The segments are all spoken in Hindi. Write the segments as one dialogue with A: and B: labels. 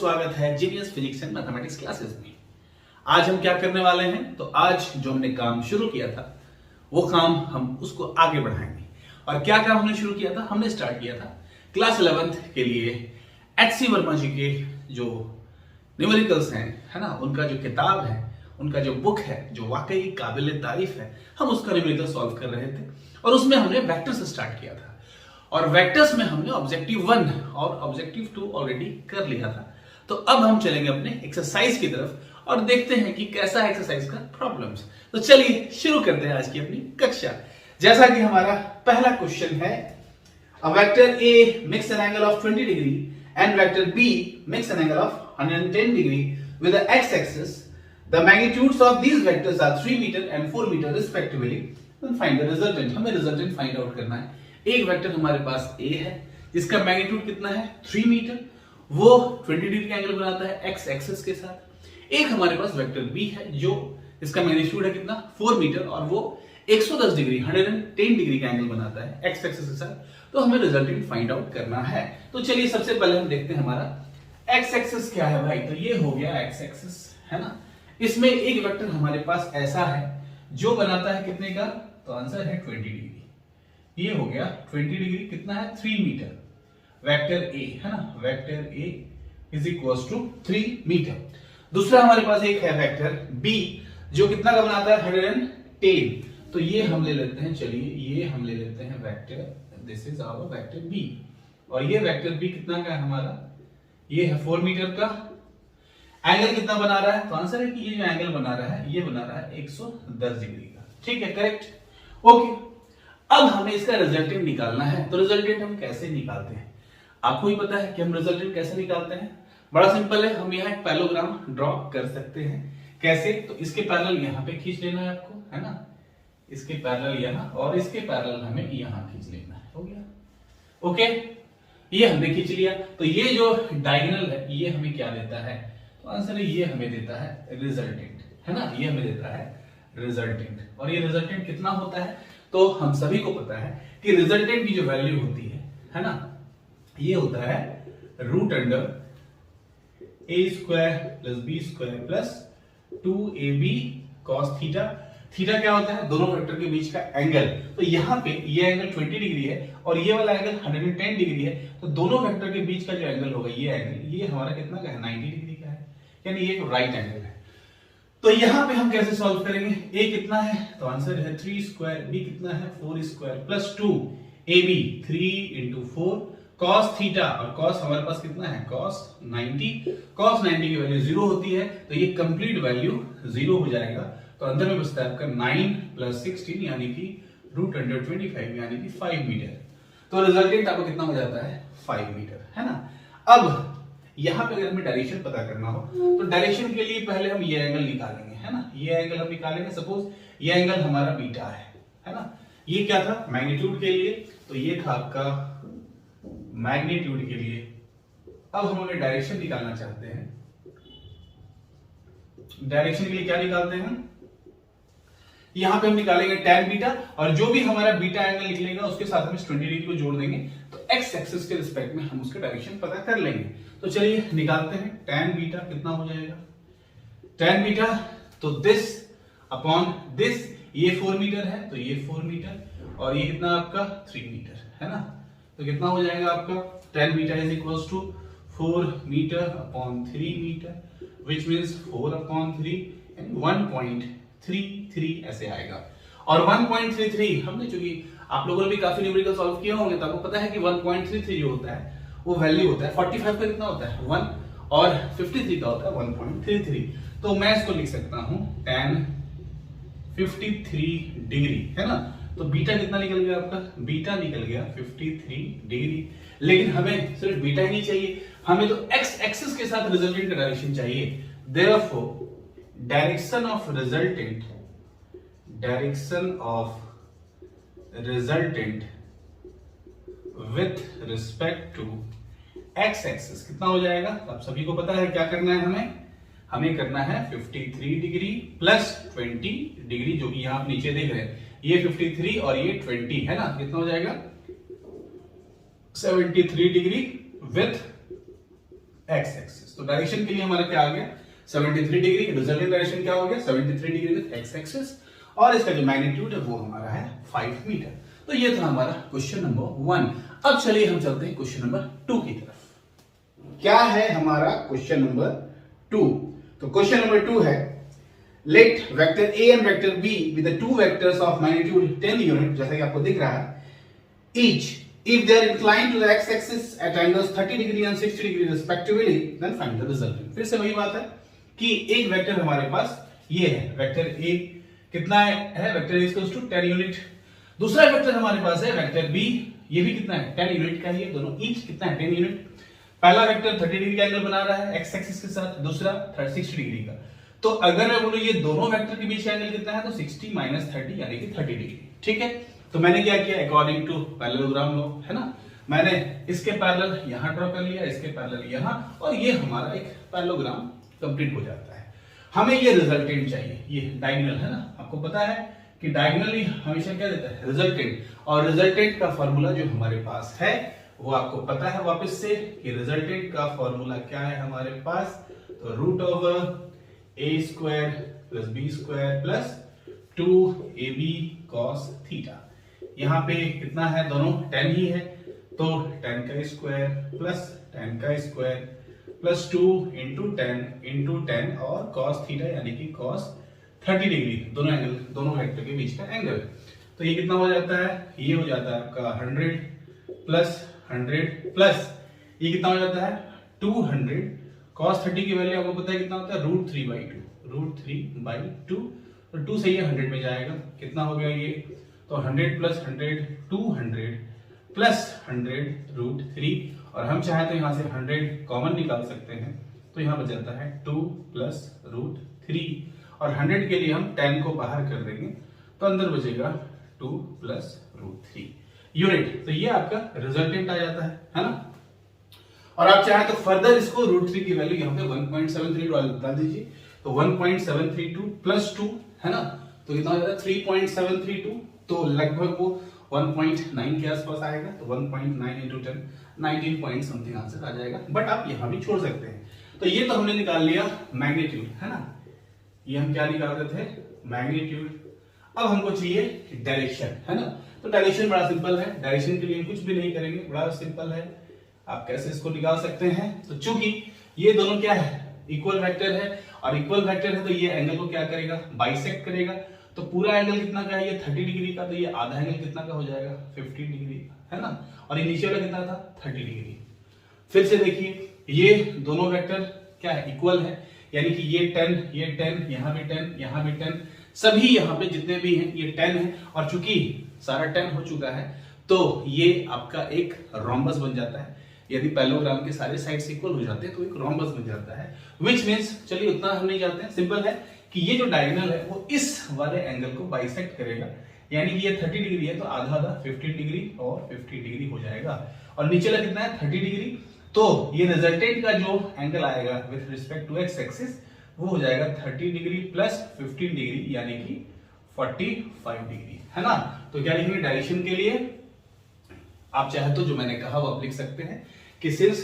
A: स्वागत है genius physics and mathematics classes में। आज हम क्या करने वाले हैं, तो आज जो हमने काम शुरू किया था वो काम हम उसको आगे बढ़ाएंगे। और क्या काम हमने शुरू किया था, हमने स्टार्ट किया था क्लास 11th के लिए HC वर्मा जी के जो न्यूमेरिकल्स हैं, है ना, उनका जो किताब है, उनका जो बुक है, जो वाकई काबिल तारीफ है, हम उसका न्यूमेरिकल सॉल्व कर रहे थे। और उसमें हमने वेक्टर से स्टार्ट किया था और वेक्टर्स में हमने ऑब्जेक्टिव 1 और ऑब्जेक्टिव 2 ऑलरेडी कर लिया था। तो अब हम चलेंगे अपने एक्सरसाइज की तरफ और देखते हैं कि कैसा है एक्सरसाइज का प्रॉब्लम्स। तो चलिए शुरू करते हैं आज की अपनी कक्षा। जैसा कि हमारा पहला क्वेश्चन है, a vector A makes an angle of 20 degree and vector B makes an angle of 110 degree with the x-axis. The magnitudes of these vectors are 3 meter and 4 meter respectively. Then find the resultant. हमें resultant find out करना है। एक वेक्टर हमारे पास A है जिसका मैग्नीट्यूड कितना है 3 मीटर, वो 20 डिग्री का एंगल बनाता है x एक्सिस के साथ। एक हमारे पास वेक्टर B है जो इसका मैग्नीट्यूड है कितना 4 मीटर और वो 110 डिग्री 110 डिग्री का एंगल बनाता है x एक्सिस के साथ। तो हमें रिजल्टेंट फाइंड आउट करना है। तो चलिए सबसे पहले हम देखते हैं हमारा x एक्सिस क्या है भाई। तो ये हो गया x एक्सिस, है ना। इसमें एक वेक्टर हमारे पास ऐसा है जो बनाता है कितने का, तो आंसर है 20 डिग्री। ये हो गया 20 डिग्री, कितना है 3 मीटर। वेक्टर A, है ना, vector A is equals to 3 meter. दूसरा हमारे पास एक है वेक्टर B जो कितना का बनाता है 110। तो ये हम ले लेते हैं, चलिए ये हम ले लेते हैं vector, this is our vector B। और ये वेक्टर B कितना का है हमारा, ये है 4 मीटर का। एंगल कितना बना रहा है, तो आंसर है कि ये जो एंगल बना रहा है ये बना रहा है 110 डिग्री का। ठीक है, करेक्ट, ओके। अब हमें इसका रिजल्टेंट निकालना है। तो रिजल्टेंट हम कैसे निकालते हैं, आपको ही पता है कि हम रिजल्टेंट कैसे निकालते हैं। बड़ा सिंपल है, हम यहाँ एक पैरेललोग्राम ड्रॉ कर सकते हैं। कैसे, तो इसके पैरेलल यहाँ पे खींच लेना है आपको, है ना, इसके पैरेलल यहाँ और इसके पैरेलल हमें यहाँ खींच लेना है। हो गया, ओके, ये हमने खींच लिया। तो ये जो डायगोनल है ये हमें क्या देता है, तो आंसर है ये हमें देता है रिजल्टेंट, है ना, ये हमें देता है रिजल्टेंट। और ये रिजल्टेंट कितना होता है, तो हम सभी को पता है कि रिजल्टेंट की जो वैल्यू होती है ना, ये होता है root under a square plus b square plus 2ab cos theta. Theta क्या होता है, दोनों वेक्टर के बीच का एंगल। तो यहाँ पे ये एंगल 20 डिग्री है और ये वाला एंगल 110 डिग्री है। तो दोनों वेक्टर के बीच का जो एंगल होगा ये एंगल, ये हमारा कितना का है 90 डिग्री का है, यानी ये एक राइट एंगल है। तो यहां पे हम कैसे सॉल्व करेंगे, a कितना है, तो आंसर है 3 स्क्वायर, b कितना है 4 square plus 2 ab 3 into 4 cos theta. और cos हमारे पास कितना है cos 90 की वैल्यू 0 होती है तो ये कंप्लीट वैल्यू 0 हो जाएगा। तो अंदर में बचता है आपका 9 प्लस 16 यानी कि रूट अंडर 25 यानी कि 5 मीटर। तो रिजल्टेंट आपको कितना हो जाता है 5 मीटर, है ना। अब यहां पे अगर हमें डायरेक्शन पता करना हो तो डायरेक्शन के लिए पहले हम ये एंगल निकालेंगे, है ना। ये एंगल हम निकालेंगे, सपोज ये एंगल हमारा बीटा है ना। ये क्या था मैग्नीट्यूड के लिए, तो ये था आपका मैग्नीट्यूड के लिए। अब हम उन्हें डायरेक्शन निकालना चाहते हैं। डायरेक्शन के लिए क्या निकालते हैं हम, यहां पे हम निकालेंगे tan बीटा और जो भी हमारा बीटा एंगल निकलेगा उसके साथ हम इस 20 डिग्री को जोड़ देंगे तो x एक्सिस के रिस्पेक्ट में हम उसका डायरेक्शन पता कर लेंगे। तो चलिए निकालते हैं। tan बीटा कितना हो जाएगा, tan बीटा तो दिस अपॉन दिस, ये 4 मीटर है तो ये 4 मीटर और ये कितना आपका 3 मीटर, है ना। तो कितना हो जाएगा आपका tan beta is equals to 4 meter upon 3 meter which means 4 upon 3 and 1.33 ऐसे आएगा। और 1.33 हमने, चूंकि आप लोगों ने भी काफी न्यूमेरिकल सॉल्व किए होंगे तो आपको पता है कि 1.33 जो होता है वो वैल्यू होता है 45 का कितना होता है 1 और 53 का होता है 1.33। तो मैं इसको लिख सकता हूं tan 53 डिग्री, है ना। तो बीटा कितना निकल गया आपका, बीटा निकल गया 53 डिग्री। लेकिन हमें सिर्फ बीटा ही नहीं चाहिए, हमें तो x एक्सिस के साथ रिजल्टेंट का डायरेक्शन चाहिए। Therefore direction of resultant with respect to x axis कितना हो जाएगा, आप सभी को पता है क्या करना है, हमें करना है 53 डिग्री प्लस 20 डिग्री, जो कि यहां आप नीचे देख रहे हैं ये 53 और ये 20, है ना। कितना हो जाएगा 73 डिग्री विथ एक्स एक्सिस। तो डायरेक्शन के लिए हमारा क्या आ गया 73 डिग्री, रिजल्टेंट डायरेक्शन क्या हो गया 73 डिग्री विद एक्स एक्सिस, और इसका जो मैग्नीट्यूड है वो हमारा है 5 मीटर। तो ये था हमारा क्वेश्चन नंबर 1। अब चलिए हम चलते हैं क्वेश्चन नंबर 2 की तरफ। क्या है हमारा क्वेश्चन नंबर 2? तो क्वेश्चन नंबर 2 है let vector A and vector B with the two vectors of magnitude 10 unit, जैसा कि आपको दिख रहा है, each if they are inclined to the x axis at angles 30 degree and 60 degree respectively, then find the resultant। फिर से वही बात है कि एक वेक्टर हमारे पास ये है, वेक्टर ए कितना है vector A equals to 10 unit. दूसरा वेक्टर हमारे पास है वेक्टर बी, ये भी कितना है 10 यूनिट का ही है, दोनों ईच कितना है 10 यूनिट। पहला वेक्टर 30 डिग्री का एंगल बना रहा है एक्स एक्सिस के साथ, दूसरा 60 डिग्री का। तो अगर मैं बोलूं ये दोनों वेक्टर के बीच का एंगल कितना है तो 60 माइनस 30 यानी कि 30 डिग्री। ठीक है, तो मैंने क्या किया अकॉर्डिंग टू पैरेललोग्राम लॉ, है ना, मैंने इसके पैरेलल यहां ड्रॉ कर लिया, इसके पैरेलल यहां, और ये हमारा एक पैरेललोग्राम कंप्लीट हो जाता है। हमें ये रिजल्टेंट चाहिए, ये डायगोनल है ना, आपको पता है कि डायगोनली हमेशा क्या देता है रिजल्टेंट, और रिजल्टेंट का फॉर्मूला जो हमारे पास है वो आपको पता है वापस से कि रिजल्टेंट का फॉर्मूला क्या है हमारे पास, तो root over A square plus B square plus 2ab cos theta. यहाँ पे कितना है दोनों 10 ही है, तो 10 का स्क्वायर प्लस 10 का स्क्वायर प्लस 2 इंटू 10 और cos थीटा यानी कि cos 30 डिग्री, दोनों एंगल, दोनों वेक्टर के बीच का एंगल। तो ये कितना हो जाता है, ये हो जाता है आपका 100 प्लस 100 प्लस ये कितना हो जाता है 200। cos 30 की वैल्यू आपको पता है कितना होता है √3/2, तो 2 से ये 100 में जाएगा, कितना हो गया ये, तो 100 प्लस 100 200 प्लस 100 √3, और हम चाहे तो यहाँ से 100 कॉमन निकाल सकते हैं, तो यहाँ बच जाता है 2 प्लस √3, और 100 के लिए हम 10 को बाहर कर देंगे तो अंदर बचेगा 2 प्लस √3 यूनिट। तो ये आपका रिजल्टेंट आ जाता है ना। और आप चाहे तो फर्दर इसको √3 की वैल्यू यहाँ पे 1.73 डाल दीजिए, तो 1.732 प्लस 2 है ना, तो कितना हो जाता है 3.732, तो लगभग वो 1.9 के आसपास आएगा, तो 1.9 इंटू 10 19 पॉइंट समथिंग आंसर आ जाएगा, बट आप यहाँ भी छोड़ सकते हैं। तो ये तो हमने निकाल लिया मैग्नीट्यूड, है ना, ये हम क्या निकाल रहे थे मैग्नीट्यूड। अब हमको चाहिए डायरेक्शन, है ना, तो डायरेक्शन बड़ा सिंपल है, डायरेक्शन के लिए हम कुछ भी नहीं करेंगे, बड़ा सिंपल है, आप कैसे इसको निकाल सकते हैं। तो चूंकि ये दोनों क्या है इक्वल वेक्टर है, और इक्वल वेक्टर है तो ये एंगल को क्या करेगा बाइसेक्ट करेगा, तो पूरा एंगल कितना का है ये 30 डिग्री का, तो ये आधा एंगल कितना का हो जाएगा 50 डिग्री का, है ना, और ये नीचे वाला कितना था 30 डिग्री। फिर से देखिए ये दोनों वेक्टर क्या है इक्वल है, यानी कि ये 10 यहाँ भी 10 यहाँ भी 10, सभी यहाँ पे जितने भी हैं ये 10 है, और चूंकि सारा 10 हो चुका है तो ये आपका एक रोम्बस बन जाता है। यदि पैरेललोग्राम के सारे साइड्स इक्वल हो जाते हैं तो एक रोम्बस बन जाता है, व्हिच मींस चलिए उतना हम नहीं जानते हैं, सिंपल है कि ये जो डायगोनल है वो इस वाले एंगल को बाइसेक्ट करेगा, यानी कि ये 30 डिग्री है तो आधा आधा 50 डिग्री और 50 डिग्री हो जाएगा, और नीचे वाला कितना है 30 डिग्री, तो ये रिजल्टेंट का जो एंगल आएगा with respect to X axis वो हो जाएगा 30 डिग्री प्लस 15 डिग्री यानी कि 45 डिग्री, है ना। तो क्या लिखेंगे डायरेक्शन के लिए, आप चाहे तो जो मैंने कहा वो आप लिख सकते हैं कि since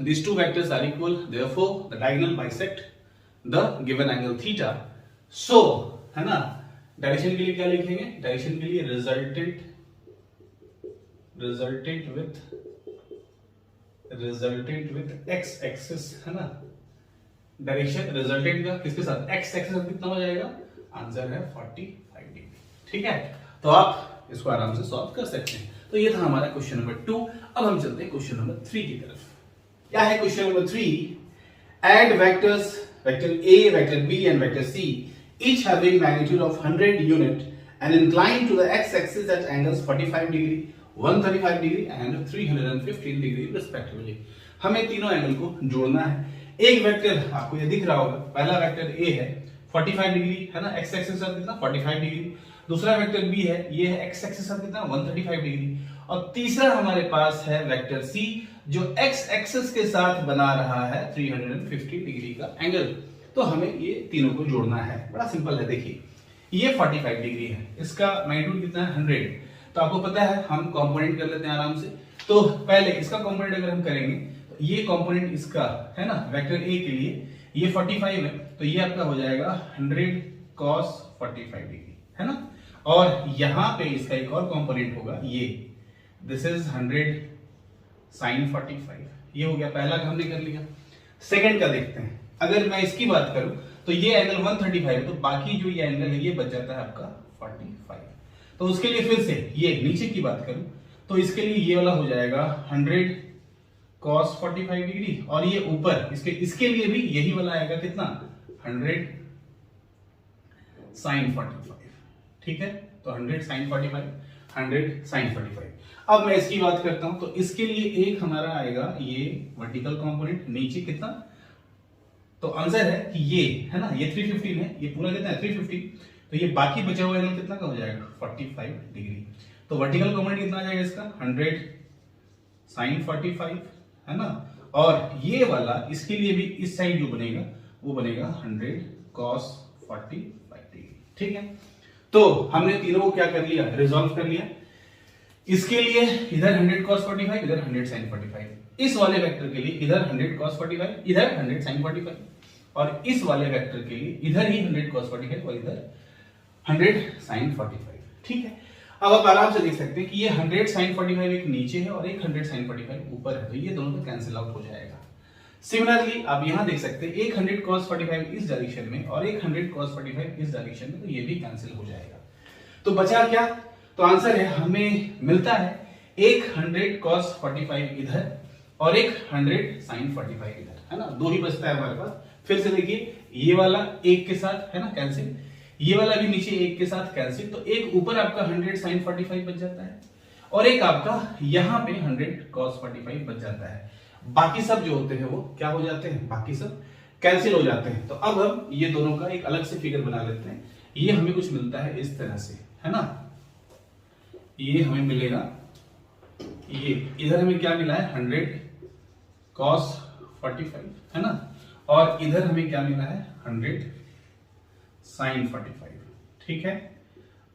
A: these two vectors are equal therefore the diagonal bisect the given angle theta, so है ना, डायरेक्शन के लिए क्या लिखेंगे, डायरेक्शन के लिए रिजल्टेंट विथ एक्स एक्सिस, है ना, डायरेक्शन रिजल्टेंट का किसके साथ एक्स एक्सिस कितना हो जाएगा, आंसर है 45 डिग्री। ठीक है, तो आप इसको आराम से सॉल्व कर सकते हैं। तो ये था हमारा क्वेश्चन नंबर 2। अब हम चलते हैं क्वेश्चन नंबर 3 की तरफ। क्या है question number 3? Add vectors vector A, vector B and vector C each having magnitude of 100 unit and inclined to the x-axis at angles 45 degree, 135 degree and 315 degree respectively। हमें तीनों एंगल को जोड़ना है। एक वेक्टर आपको ये दिख रहा होगा, पहला वेक्टर A है 45 डिग्री, है ना, x एक्सिस पर कितना 45 डिग्री, दूसरा वेक्टर B है ये है x एक्सिस पर कितना 135 डिग्री, और तीसरा हमारे पास है वेक्टर C जो x एक्सिस के साथ बना रहा है 350 डिग्री का एंगल। तो हमें ये तीनों को जोड़ना है, बड़ा सिंपल है। देखिए ये 45 डिग्री है, इसका मैग्नीट्यूड कितना है 100, तो आपको पता है हम कंपोनेंट कर लेते हैं आराम से। तो पहले इसका कंपोनेंट अगर हम करेंगे तो ये कंपोनेंट इसका है ना वेक्टर ए के लिए ये 45 है, तो ये आपका हो जाएगा 100 cos 45 डिग्री, है ना। और यहां पे इसका एक और कंपोनेंट होगा ये, दिस इज 100 sin 45, ये हो गया पहला का हमने कर लिया। सेकंड का देखते हैं, अगर मैं इसकी बात करूं तो ये एंगल 135 है, तो बाकी जो ये एंगल है ये बच जाता है आपका 45। तो उसके लिए फिर से ये नीचे की बात करूं तो इसके लिए ये वाला हो जाएगा 100 cos 45 डिग्री, और ये ऊपर इसके लिए भी यही वाला आएगा कितना 100 sin 45, ठीक है। तो 100 sin 45, 100 sin 45। अब मैं इसकी बात करता हूं तो इसके लिए एक हमारा आएगा ये वर्टिकल कंपोनेंट, नीचे कितना, तो आंसर है कि ये है ना, ये 315 है, ये पूरा कितना है 315, तो ये बाकी बचा हुआ एंगल कितना का हो जाएगा 45 डिग्री। तो वर्टिकल कंपोनेंट कितना आ जाएगा इसका 100 sin 45, है ना। और ये वाला इसके लिए भी इस साइड जो बनेगा वो बनेगा 100 cos 45 डिग्री, ठीक है। तो हमने तीनों को क्या कर लिया, रिजॉल्व कर लिया। इसके लिए इधर 100 cos 45, इधर 100 sin 45, इस वाले वेक्टर के लिए इधर 100 cos 45, इधर 100 sin 45, और इस वाले वेक्टर के लिए इधर ही 100 cos 45 और इधर 100 sin 45, ठीक है। अब आप आराम से देख सकते हैं कि ये 100 sin 45 एक नीचे है और एक 100 sin 45 ऊपर है, तो ये दोनों का कैंसिल आउट हो जाएगा। सिमिलरली आप यहां देख सकते हैं एक 100 cos 45 इस डायरेक्शन में और एक 100 cos 45 इस डायरेक्शन में, तो ये भी कैंसिल हो जाएगा। तो बचा क्या, तो आंसर है हमें मिलता है एक 100 cos 45 इधर और एक 100 sin 45 इधर, है ना, दो ही बचता है हमारे पास। फिर से देखिए ये वाला एक के साथ है ना कैंसिल, ये वाला भी नीचे एक के साथ कैंसिल, तो एक ऊपर आपका 100 sin 45 बच जाता है और एक आपका यहां पे 100 cos 45 बच जाता है। बाकी सब जो होते हैं वो क्या हो जाते हैं, बाकी सब कैंसिल हो जाते हैं। तो अब हम ये दोनों का एक अलग से फिगर बना लेते हैं। ये हमें कुछ मिलता है इस तरह से, है ना, ये हमें मिलेगा, ये इधर हमें क्या मिला है 100 cos 45, है ना, और इधर हमें क्या मिला है 100 sin 45, ठीक है।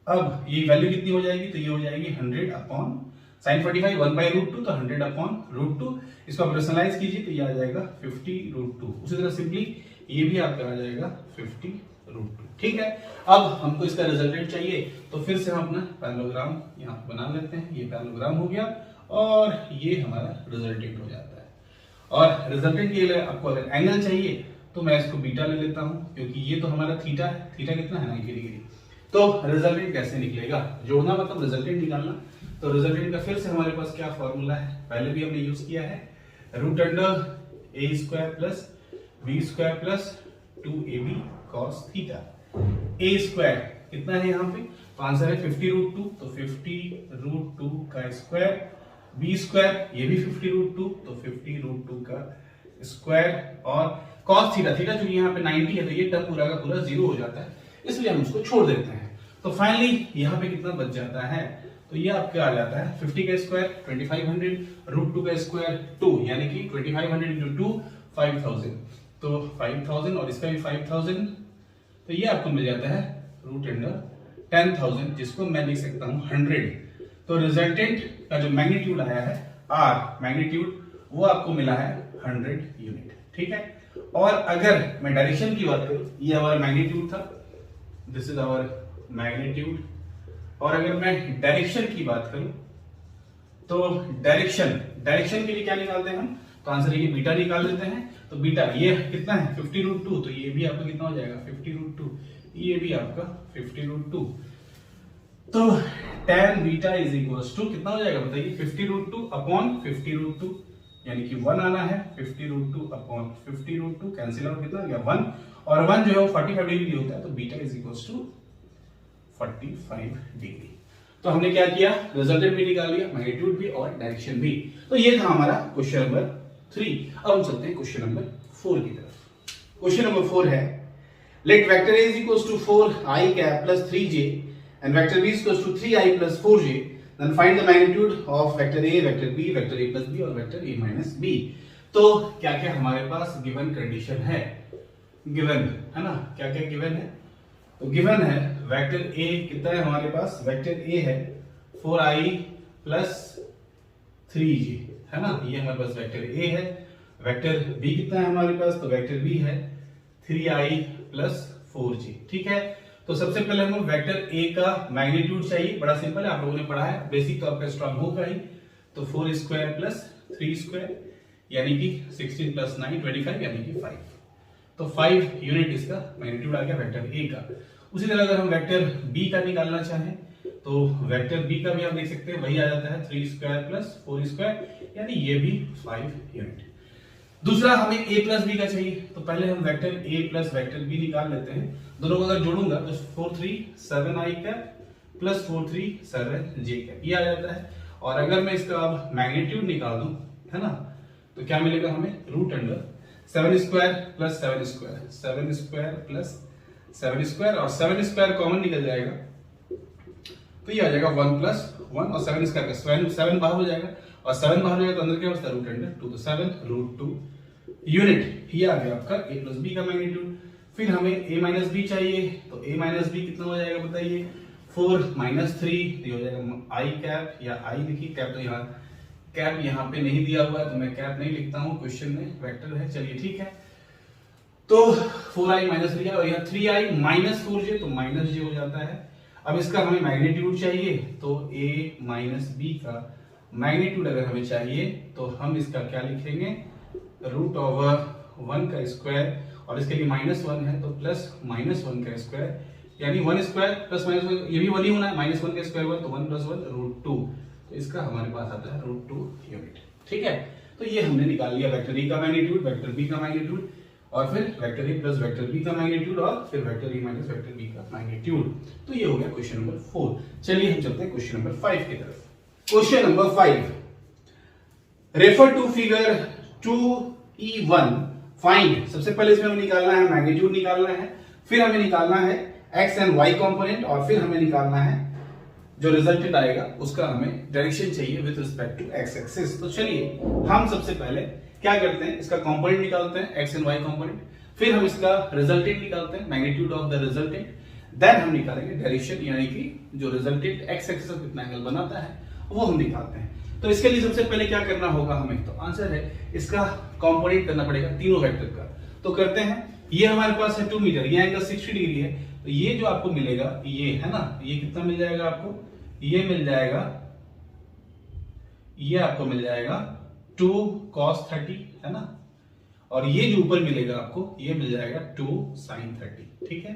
A: अब ये वैल्यू कितनी हो जाएगी, तो ये हो जाएगी 100 अपॉन sin 45 1/√2, तो 100 अपॉन √2, इसको आप रेशनलाइज कीजिए तो ये आ जाएगा 50√2। उसी तरह सिंपली ये भी आपका आ जाएगा 50√2, ठीक है। अब हमको इसका रिजल्टेंट चाहिए, तो फिर से हम अपना पैरेललोग्राम यहाँ बना लेते हैं। ये पैरेललोग्राम हो गया और ये हमारा रिजल्टेंट हो जाता है। और रिजल्टेंट के लिए आपको अगर एंगल चाहिए तो मैं इसको बीटा ले लेता हूं, क्योंकि ये तो हमारा थीटा है, थीटा कितना है 90 डिग्री। तो रिजल्टेंट कैसे निकलेगा, जोड़ना मतलब रिजल्टेंट निकालना। तो रिजल्टेंट का फिर से हमारे पास क्या फॉर्मूला है, पहले भी हमने यूज किया है, √a² plus b² plus 2ab cos theta. a² कितना है यहाँ पे, तो आंसर है 50√2, तो 50√2 का स्क्वायर, b² ये भी 50√2, तो 50√2 का स्क्वायर, और cos थीटा, थीटा चूंकि यहाँ पे 90 है तो ये टर्म पूरा का पूरा 0 हो जाता है, इसलिए हम उसको छोड़ देते हैं। तो फाइनली यहाँ पे कितना बच जाता है, तो ये आपका आ जाता है 50 का स्क्वायर 2500, √2 का स्क्वायर 2, यानी कि 2500 इंटू 2 5000, तो 5000 और इसका भी 5000, तो ये आपको मिल जाता है √10,000, जिसको मैं लिख सकता हूँ 100। तो रिजल्टेंट का जो मैग्नीट्यूड आया है आर मैग्नीट्यूड, वो आपको मिला है 100 यूनिट, ठीक है। और अगर मैं डायरेक्शन की बात करूं, ये हमारा मैग्नीट्यूड था, दिस इज आवर मैग्नीट्यूड। और अगर मैं डायरेक्शन की बात करूं तो डायरेक्शन के लिए क्या निकालते हैं हम, तो आंसर ये बीटा निकाल लेते हैं। तो बीटा ये कितना है 50√2, तो ये भी आपका कितना हो जाएगा 50√2, ये भी आपका 50√2। तो tan beta is equals to कितना हो जाएगा बताइए, 50√2 अपॉन 50√2, यानी कि 1 आना है, 50√2 अपॉन 50√2, कैंसिल आउट कितना आ गया 1, और 1 जो है वो 45 डिग्री होता है, तो beta is equals to 45 degree. तो हमने क्या किया, रिजल्टेंट भी निकाल लिया, मैग्नीट्यूड भी और डायरेक्शन भी। तो ये था हमारा क्वेश्चन नंबर 3। अब हम चलते हैं क्वेश्चन नंबर 4 की तरफ। क्वेश्चन नंबर 4 है, let vector a is equals to 4i cap plus 3j and vector b is equals to 3i plus 4j, then find the magnitude of vector a, vector b, vector a plus b और vector a minus b। तो क्या क्या हमारे पास गिवन कंडीशन है, गिवन है ना, क्या क्या गिवन है, तो गिवन है वेक्टर a कितना है हमारे पास, वेक्टर a है 4i plus 3j, है ना, ये हमारे पास वेक्टर a है। वेक्टर बी कितना है हमारे पास, तो वेक्टर बी है 3i प्लस 4j। ठीक है, तो सबसे पहले हमको वेक्टर ए का मैग्नीट्यूड चाहिए, बड़ा सिंपल है, आप लोगों ने पढ़ा है, बेसिक तो आपका स्ट्रॉन्ग होगा ही। तो 4 स्क्वायर प्लस 3 स्क्वायर यानी कि 16 प्लस 9 25 यानी कि 5। तो 5 यूनिट इसका मैग्नीट्यूड आ गया वेक्टर ए का। उसी तरह अगर हम वेक्टर बी का निकालना चाहें तो वेक्टर बी का भी आप देख सकते हैं, वही आ जाता है 3 स्क्वायर प्लस 4 स्क्वायर यानी ये भी 5 यूनिट। दूसरा हमें a प्लस बी का चाहिए, तो पहले हम vector a plus vector b निकाल लेते हैं। दोनों को अगर जोड़ूंगा तो 4 3 7 i cap plus 4 3 7 j cap ये आ जाता है। और अगर मैं इसका अब मैग्नीट्यूड निकाल दूं, है ना, तो क्या मिलेगा हमें, root under 7 square plus 7 square, 7 square plus 7 square और 7 स्क्वायर कॉमन निकल जाएगा तो ये आ जाएगा 1 प्लस 1 और 7 स्क्वायर का 7 बाहर हो जाएगा और 7 बाहर हो जाएगा तो अंदर क्या बचता है, रूट अंडर 2, तो 7 रूट 2 यूनिट। ये आ गया आपका a प्लस बी का मैग्नीट्यूड। फिर हमें a माइनस बी चाहिए, तो a माइनस बी कितना हो जाएगा बताइए, 4 माइनस 3 हो जाएगा i कैप या i, देखिए कैप तो कैप यहाँ पे नहीं दिया हुआ है तो मैं कैप नहीं लिखता हूँ, क्वेश्चन में वेक्टर है, चलिए ठीक है। तो 4i माइनस 3i और यहाँ 3i माइनस 4j तो माइनस j हो जाता है। अब इसका हमें मैग्नीट्यूड चाहिए, तो a माइनस बी का मैग्नीट्यूड अगर हमें चाहिए तो हम इसका क्या लिखेंगे, रूट ओवर 1 का स्क्वायर और इसके लिए माइनस 1 है तो प्लस माइनस 1 का स्क्वायर यानी 1 स्क्वायर प्लस माइनस 1, ये भी 1 ही होना है, माइनस 1 का स्क्वायर हुआ तो 1 प्लस 1 रूट 2, तो इसका हमारे पास आता है रूट 2 यूनिट। ठीक है, तो ये हमने निकाल लिया वेक्टर ए का मैग्नीट्यूड, वेक्टर बी का मैग्नीट्यूड और फिर vector A plus vector B का मैग्नीट्यूड और फिर vector A minus vector B का मैग्नीट्यूड। तो ये हो गया क्वेश्चन नंबर 4। चलिए हम चलते हैं क्वेश्चन नंबर 5 की तरफ। Question number 5, refer to figure 2e1, find. सबसे पहले इसमें हमें निकालना है मैग्नीट्यूड निकालना है, फिर हमें निकालना है x एंड y कंपोनेंट और फिर हमें निकालना है जो रिजल्टेंट आएगा उसका हमें डायरेक्शन चाहिए with respect to x axis. तो चलिए हम सबसे पहले क्या करते हैं, इसका कंपोनेंट निकालते हैं x एंड y कंपोनेंट, फिर हम इसका रिजल्टेंट निकालते हैं magnitude of the resultant, then हम निकालेंगे डायरेक्शन यानी कि जो रिजल्टेंट x एक्सिस पर कितना एंगल बनाता है वो हम निकालते हैं। तो इसके लिए सबसे पहले क्या करना होगा हमें, तो आंसर है इसका कंपोनेंट करना पड़ेगा तीनों वेक्टर का। तो करते हैं, ये हमारे पास है 2 मीटर, ये एंगल 60 डिग्री है, तो ये जो आपको मिलेगा ये है ना, ये कितना मिल जाएगा आपको, ये मिल जाएगा, ये आपको मिल जाएगा 2 cos 30 है ना, और ये जो ऊपर मिलेगा आपको ये मिल जाएगा 2 sin 30। ठीक है,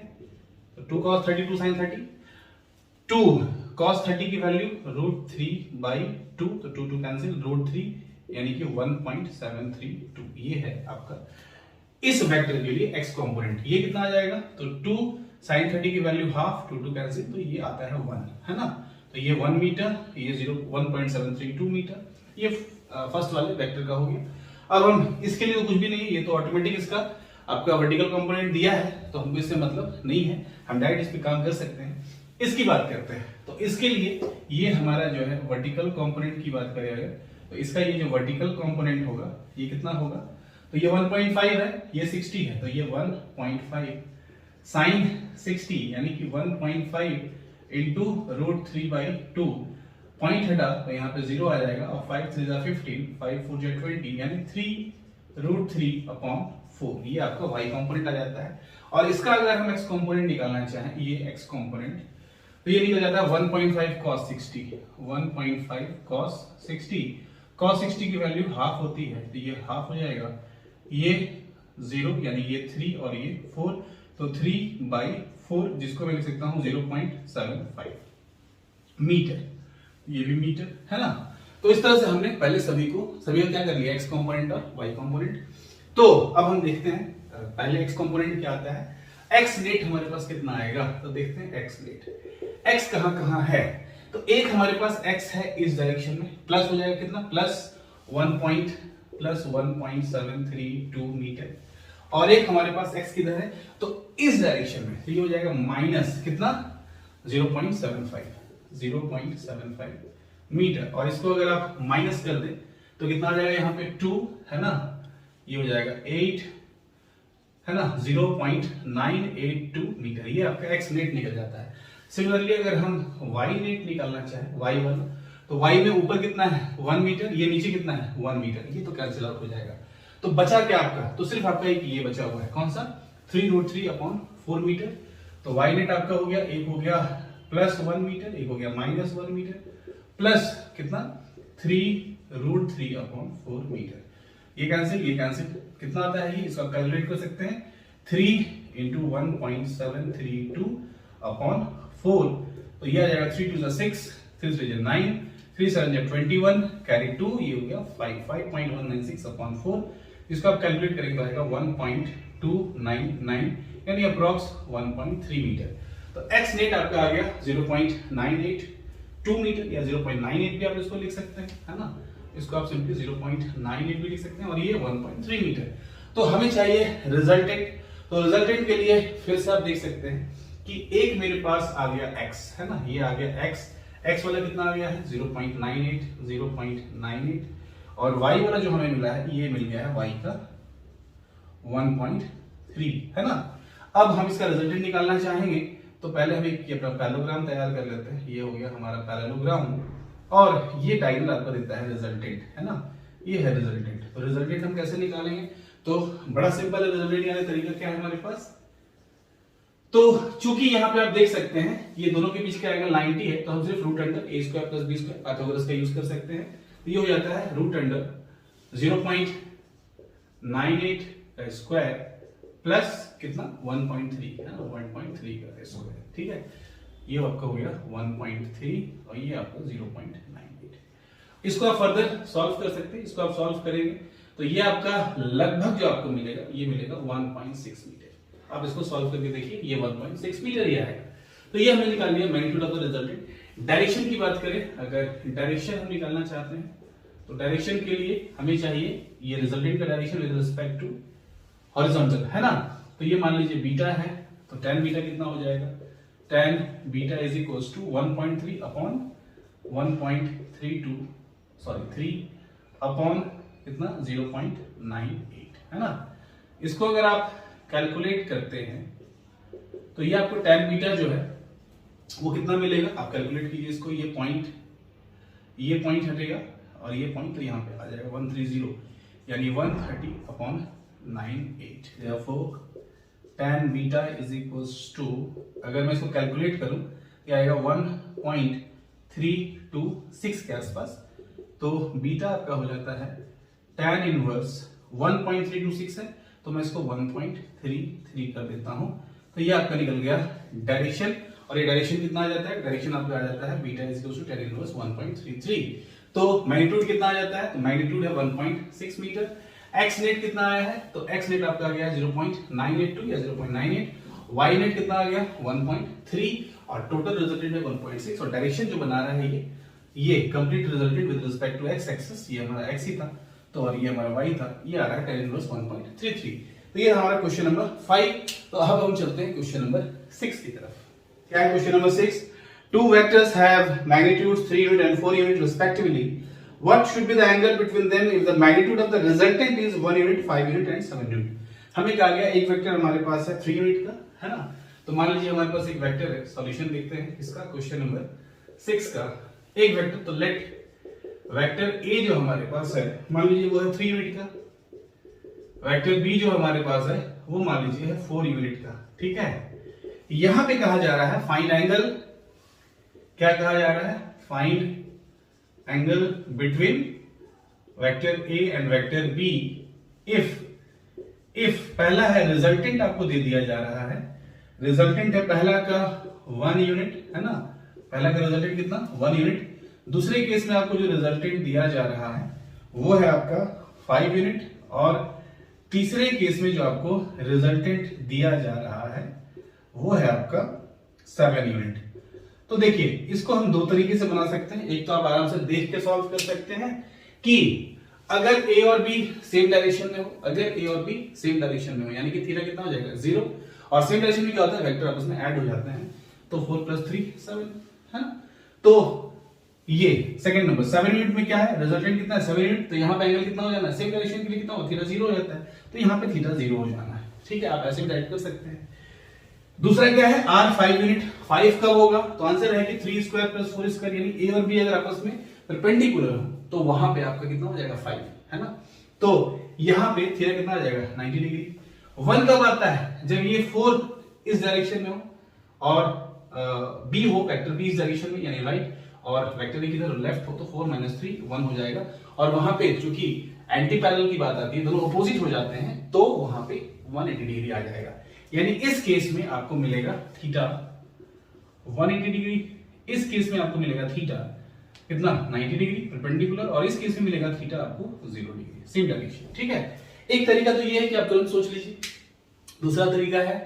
A: तो 2 cos 30 2 sin 30, 2 cos 30 की वैल्यू रूट 3/2 तो 2 2 कैंसिल, रूट 3 यानी कि 1.732 ये है आपका इस वेक्टर के लिए x कंपोनेंट। ये कितना आ जाएगा, तो 2 sin 30 की वैल्यू हाफ, 2 2 कैंसिल तो ये आता है 1 है ना, तो ये 1 मीटर, ये 1.732 मीटर, ये फर्स्ट वाले वेक्टर का हो गया। अब हम इसके लिए तो कुछ भी नहीं है, ये तो ऑटोमेटिक इसका आपका वर्टिकल कंपोनेंट दिया है तो हमको इससे मतलब नहीं है, हम डायरेक्ट इस पे काम कर सकते हैं। इसकी बात करते हैं, तो इसके लिए ये हमारा जो है वर्टिकल कंपोनेंट की बात करें अगर, तो इसका ये जो वर्टिकल कंपोनेंट होगा ये कितना होगा, तो ये 1.5 है, ये 60 है, तो ये 1.5 साइन 60 यानी कि 1.5 इंटू रूट 3/2, पॉइंट हटा तो यहाँ पे 0 आ जाएगा और 5 3 15, 5 4 20 यानी 3 रूट 3/4, ये आपका y कंपोनेंट आ जाता है। और इसका अगर हम x कंपोनेंट निकालना चाहें, ये x कंपोनेंट, तो ये निकल जाता है 1.5 cos 60, 1.5 cos 60, cos 60 की वैल्यू हाफ होती है तो ये हाफ हो जाएगा, ये 0 यानी ये 3 और ये 4, तो 3/4 जिसको मैं लिख सकता हूं 0.75 मीटर, ये भी मीटर है ना। तो इस तरह से हमने पहले सभी को क्या कर लिया, x कंपोनेंट और y कंपोनेंट। तो अब हम देखते हैं पहले x कंपोनेंट क्या आता है, x नेट हमारे पास कितना आएगा, तो देखते हैं x नेट, x कहां है, तो एक हमारे पास x है इस डायरेक्शन में, प्लस हो जाएगा कितना, प्लस 1.732 मीटर, और एक हमारे पास x किधर है, तो इस डायरेक्शन में, तो ये हो जाएगा माइनस कितना 0.75 मीटर, और इसको अगर आप माइनस कर दें तो कितना आ जाएगा, यहाँ पे 2 है ना, ये हो जाएगा 8 है ना, 0.982 मीटर, ये आपका x नेट निकल जाता है। सिमिलरली अगर हम y नेट निकालना चाहें, y1, तो y में ऊपर कितना है 1 मीटर, ये नीचे कितना है 1 मीटर, ये तो कैंसिल आउट हो जाएगा। तो बचा क्या आपका, तो सिर्फ आपका एक ये बचा हुआ है, कौन सा, 3√3/4 मीटर। तो y नेट आपका हो गया, एक हो गया +1 मीटर, एक हो गया -1 मीटर, प्लस कितना 3√3/4 मीटर। ये कैंसिल कितना आता है ये, इसको आप कैलकुलेट कर सकते हैं, 3 × 1.732/4, तो ये आ जाएगा 3 × 2 = 6, 3 × 3 = 9, 3 × 7 = 21, कैरी 2, ये हो गया 5.196/4। इसको आप कैलकुलेट करेंगे तो आएगा 1.299, यानी अप्रॉक्स 1.3 मीटर। तो एक्स नेट आपका आ गया 0.982 मीटर, या 0.98 भी आप इसको लिख सकते हैं, है ना, इसको आप सिंपली 0.98 भी लिख सकते हैं, और ये 1.3 मीटर। तो हमें चाहिए रिजल्टेंट। तो रिजल्टेंट के लिए फिर से आप देख सकते हैं कि एक मेरे पास आ गया x, है ना, ये आ गया x वाला कितना आ गया है 0.98, और y वाला जो हमें मिला है ये मिल गया है y का 1.3, है ना। अब हम इसका रिजल्टेंट निकालना चाहेंगे तो पहले हम एक अपना पैरेललोग्राम तैयार कर लेते हैं। ये हो गया हमारा पैरेललोग्राम, और ये डायगोनल आपको देता है रिजल्टेंट, है ना, ये है रिजल्टेंट। तो रिजल्टेंट हम कैसे निकालेंगे, तो बड़ा सिंपल है रिजल्टेंट निकालने का तरीका क्या है हमारे पास। तो चूंकि यहाँ पे आप देख सकते हैं ये दोनों के बीच क्या आएगा 90 है, तो हम सिर्फ √a² + b² पाइथागोरस का यूज कर सकते हैं। तो ये हो जाता है √0.98 का स्क्वायर प्लस कितना 1.3, है ना, 1.3 का स्क्वायर, ठीक है। ये आपका हो गया 1.3 और ये आपका 0.98। इसको आप फर्दर सॉल्व कर सकते हैं, इसको आप सॉल्व करेंगे तो ये आपका लगभग जो आपको मिलेगा ये मिलेगा 1.6 मीटर। आप इसको सॉल्व करके देखिए, ये 1.6 मीटर ही आएगा। तो ये हमने निकाल लिया magnitude of the resultant. Direction की बात करें, अगर डायरेक्शन हम निकालना चाहते हैं तो डायरेक्शन के लिए हमें चाहिए ये रिजल्टेंट का direction with respect to horizontal, है ना। तो ये मान लीजिए बीटा है, तो tan बीटा कितना हो जाएगा, tan beta is equals to 3 upon कितना 0.98, है ना। इसको अगर आप कैलकुलेट करते हैं तो ये आपको tan बीटा जो है वो कितना मिलेगा, आप कैलकुलेट कीजिए इसको। ये पॉइंट हटेगा और ये पॉइंट, तो यहाँ पे आ जाएगा 130, यानी 130/98। Therefore tan beta is equals to, अगर मैं इसको कैलकुलेट करूं ये आएगा 1.326 के आसपास। तो बीटा आपका हो जाता है tan इनवर्स 1.326 है, तो मैं इसको 1.33 कर देता हूं। तो ये आपका निकल गया डायरेक्शन, और ये डायरेक्शन कितना आ जाता है, डायरेक्शन आपका आ जाता है beta is equals to tan inverse 1.33। तो मैग्नीट्यूड कितना आ जाता है, तो मैग्नीट्यूड है 1.6 मीटर। एक्स नेट कितना आया है, तो एक्स नेट आपका आ गया 0.982 या 0.98। वाई नेट कितना आ गया 1.3, और टोटल रिजल्टेंट है 1.6। और डायरेक्शन जो बना रहा है ये complete resultant with respect to X axis, ये हमारा एक्स ही था, तो और ये हमारा वाई था, ये आ रहा है tan इनवर्स 1.33। तो ये हमारा क्वेश्चन नंबर 5। तो अब हम चलते हैं क्वेश्चन नंबर 6 की तरफ। क्या है question number 6? Two vectors have magnitudes 3 unit and 4 unit respectively. What should be the angle between them if the magnitude of the resultant is 1 unit, 5 unit and 7 unit? हमें कहा गया एक वेक्टर हमारे पास है 3 यूनिट का, है ना। तो मान लीजिए हमारे पास एक वेक्टर है, सॉल्यूशन देखते हैं इसका क्वेश्चन नंबर 6 का। एक वेक्टर, तो लेट वेक्टर ए जो हमारे पास है मान लीजिए वो है 3 यूनिट का, वेक्टर बी जो हमारे पास है वो मान लीजिए है 4 यूनिट का, ठीक है। यहां पे कहा जा रहा है फाइंड एंगल, क्या कहा जा रहा है, find angle between vector A and vector B if पहला है रिजल्टेंट आपको दे दिया जा रहा है, रिजल्टेंट है पहला का 1 यूनिट, है ना, पहला का रिजल्टेंट कितना 1 यूनिट। दूसरे केस में आपको जो रिजल्टेंट दिया जा रहा है वो है आपका 5 यूनिट, और तीसरे केस में जो आपको रिजल्टेंट दिया जा रहा है वो है आपका 7 यूनिट। तो देखिए इसको हम दो तरीके से बना सकते हैं। एक तो आप आराम से देख के सॉल्व कर सकते हैं कि अगर ए और बी सेम डायरेक्शन में हो, अगर ए और बी सेम डायरेक्शन में हो यानी कि थीटा कितना हो जाएगा 0, और सेम डायरेक्शन में क्या होता है वेक्टर आपस में ऐड हो जाते हैं, तो 4 + 3 7, है ना। तो ये सेकंड नंबर 7 यूनिट में क्या है, रिजल्टेंट कितना है 7 यूनिट, तो यहाँ पे एंगल कितना हो जाना है, सेम डायरेक्शन के लिए कितना हो, थीटा 0 हो जाता है, तो यहाँ पे थीटा 0 हो जाना है, ठीक है। आप ऐसे भी राइट कर सकते हैं। दूसरा क्या है r 5 यूनिट, 5 कब होगा, तो आंसर है कि 3² + 4² यानी ए और बी अगर आपस में परपेंडिकुलर हो तो वहां पे आपका कितना हो जाएगा 5, है ना। तो यहाँ पे थीटा कितना आ जाएगा 90 डिग्री। 1 कब आता है? जब ये 4 इस डायरेक्शन में हो और बी हो, वेक्टर बी इस डायरेक्शन में यानी राइट, और वेक्टर ए किधर लेफ्ट हो, तो 4 - 3 1 हो जाएगा। और वहां पे चूंकि एंटी पैरेलल की बात आती है, दोनों अपोजिट हो जाते हैं, तो वहां पे 180 डिग्री आ जाएगा। यानी इस केस में आपको मिलेगा थीटा 180 डिग्री, इस केस में आपको मिलेगा थीटा कितना 90 डिग्री परपेंडिकुलर, और इस केस में मिलेगा थीटा आपको 0 डिग्री, सेम डायरेक्शन। ठीक है, एक तरीका तो ये है कि आप तुरंत सोच लीजिए। दूसरा तरीका है,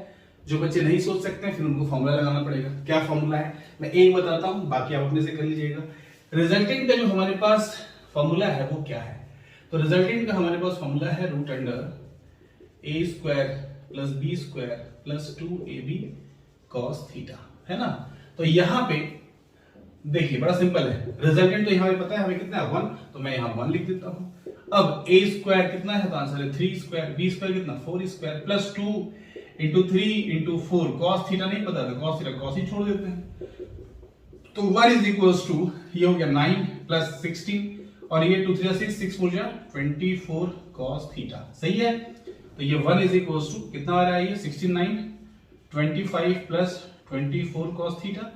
A: जो बच्चे नहीं सोच सकते हैं फिर उनको फॉर्मूला लगाना पड़ेगा। क्या फॉर्मूला है मैं एक बताता हूं, बाकी आप अपने से कर लीजिएगा। रिजल्टेंट का जो हमारे पास फॉर्मूला है वो क्या है? तो रिजल्टेंट का हमारे पास फॉर्मूला है root under A square plus B square plus 2ab cos theta, है ना। तो यहां पे देखिए बड़ा सिंपल है, रिजल्टेंट तो यहां पे पता है हमें कितना है 1, तो मैं यहां 1 लिख देता हूं। अब a स्क्वायर कितना है, तो आंसर है 3 स्क्वायर, b स्क्वायर कितना 4 square plus 2 into 3 into 4 cos theta नहीं पता था, cos थीटा cos ही छोड़ देते हैं, तो 1 इज इक्वल्स टू ये हो गया 9 प्लस 16 और ये 2 3 6 6 4 24 cos थीटा, सही है। तो ये 1 इज इक्वल्स टू कितना आ रहा है, ये 16 9 25 प्लस 24 cos थीटा,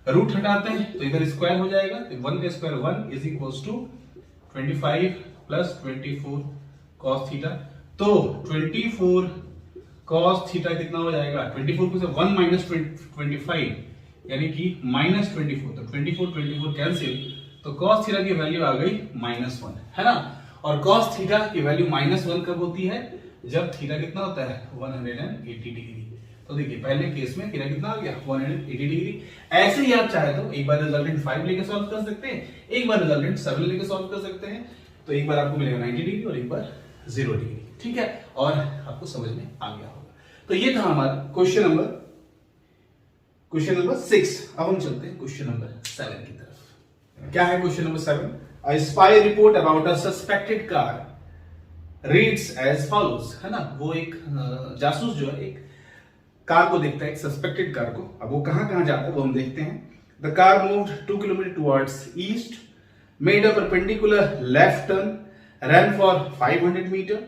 A: रूट हटाते हैं तो इधर स्क्वायर हो जाएगा, तो 1 का square 1 is equals to 25 plus 24 cos theta. तो 24 cos थीटा कितना हो जाएगा, 24 को से 1 माइनस 25 यानी कि -24, तो 24 कैंसिल, तो cos थीटा की वैल्यू आ गई -1, है ना। और cos थीटा की वैल्यू -1 कब होती है, जब थीटा कितना होता है 180 डिग्री। तो देखिए पहले केस में थीटा कितना आ गया 180 डिग्री। ऐसे ही आप चाहे तो एक बार रिजल्टेंट 5 लेके सॉल्व कर सकते हैं, एक बार रिजल्टेंट 7 लेके सॉल्व कर सकते हैं। तो एक बार आपको मिलेगा 90 डिग्री और एक बार 0 डिग्री, ठीक है, और आपको समझ में आ गया होगा। तो ये था हमारा क्वेश्चन नंबर 6। अब हम चलते हैं क्वेश्चन नंबर 7 की तरफ। क्या है question number 7? A spy report about a suspected car reads as follows, है ना। वो एक जासूस जो है एक कार को देखता है, एक सस्पेक्टेड कार को। अब वो कहां जाता है वो हम देखते हैं। The car moved 2 kilometre towards east, made a perpendicular left turn, ran for 500 meter,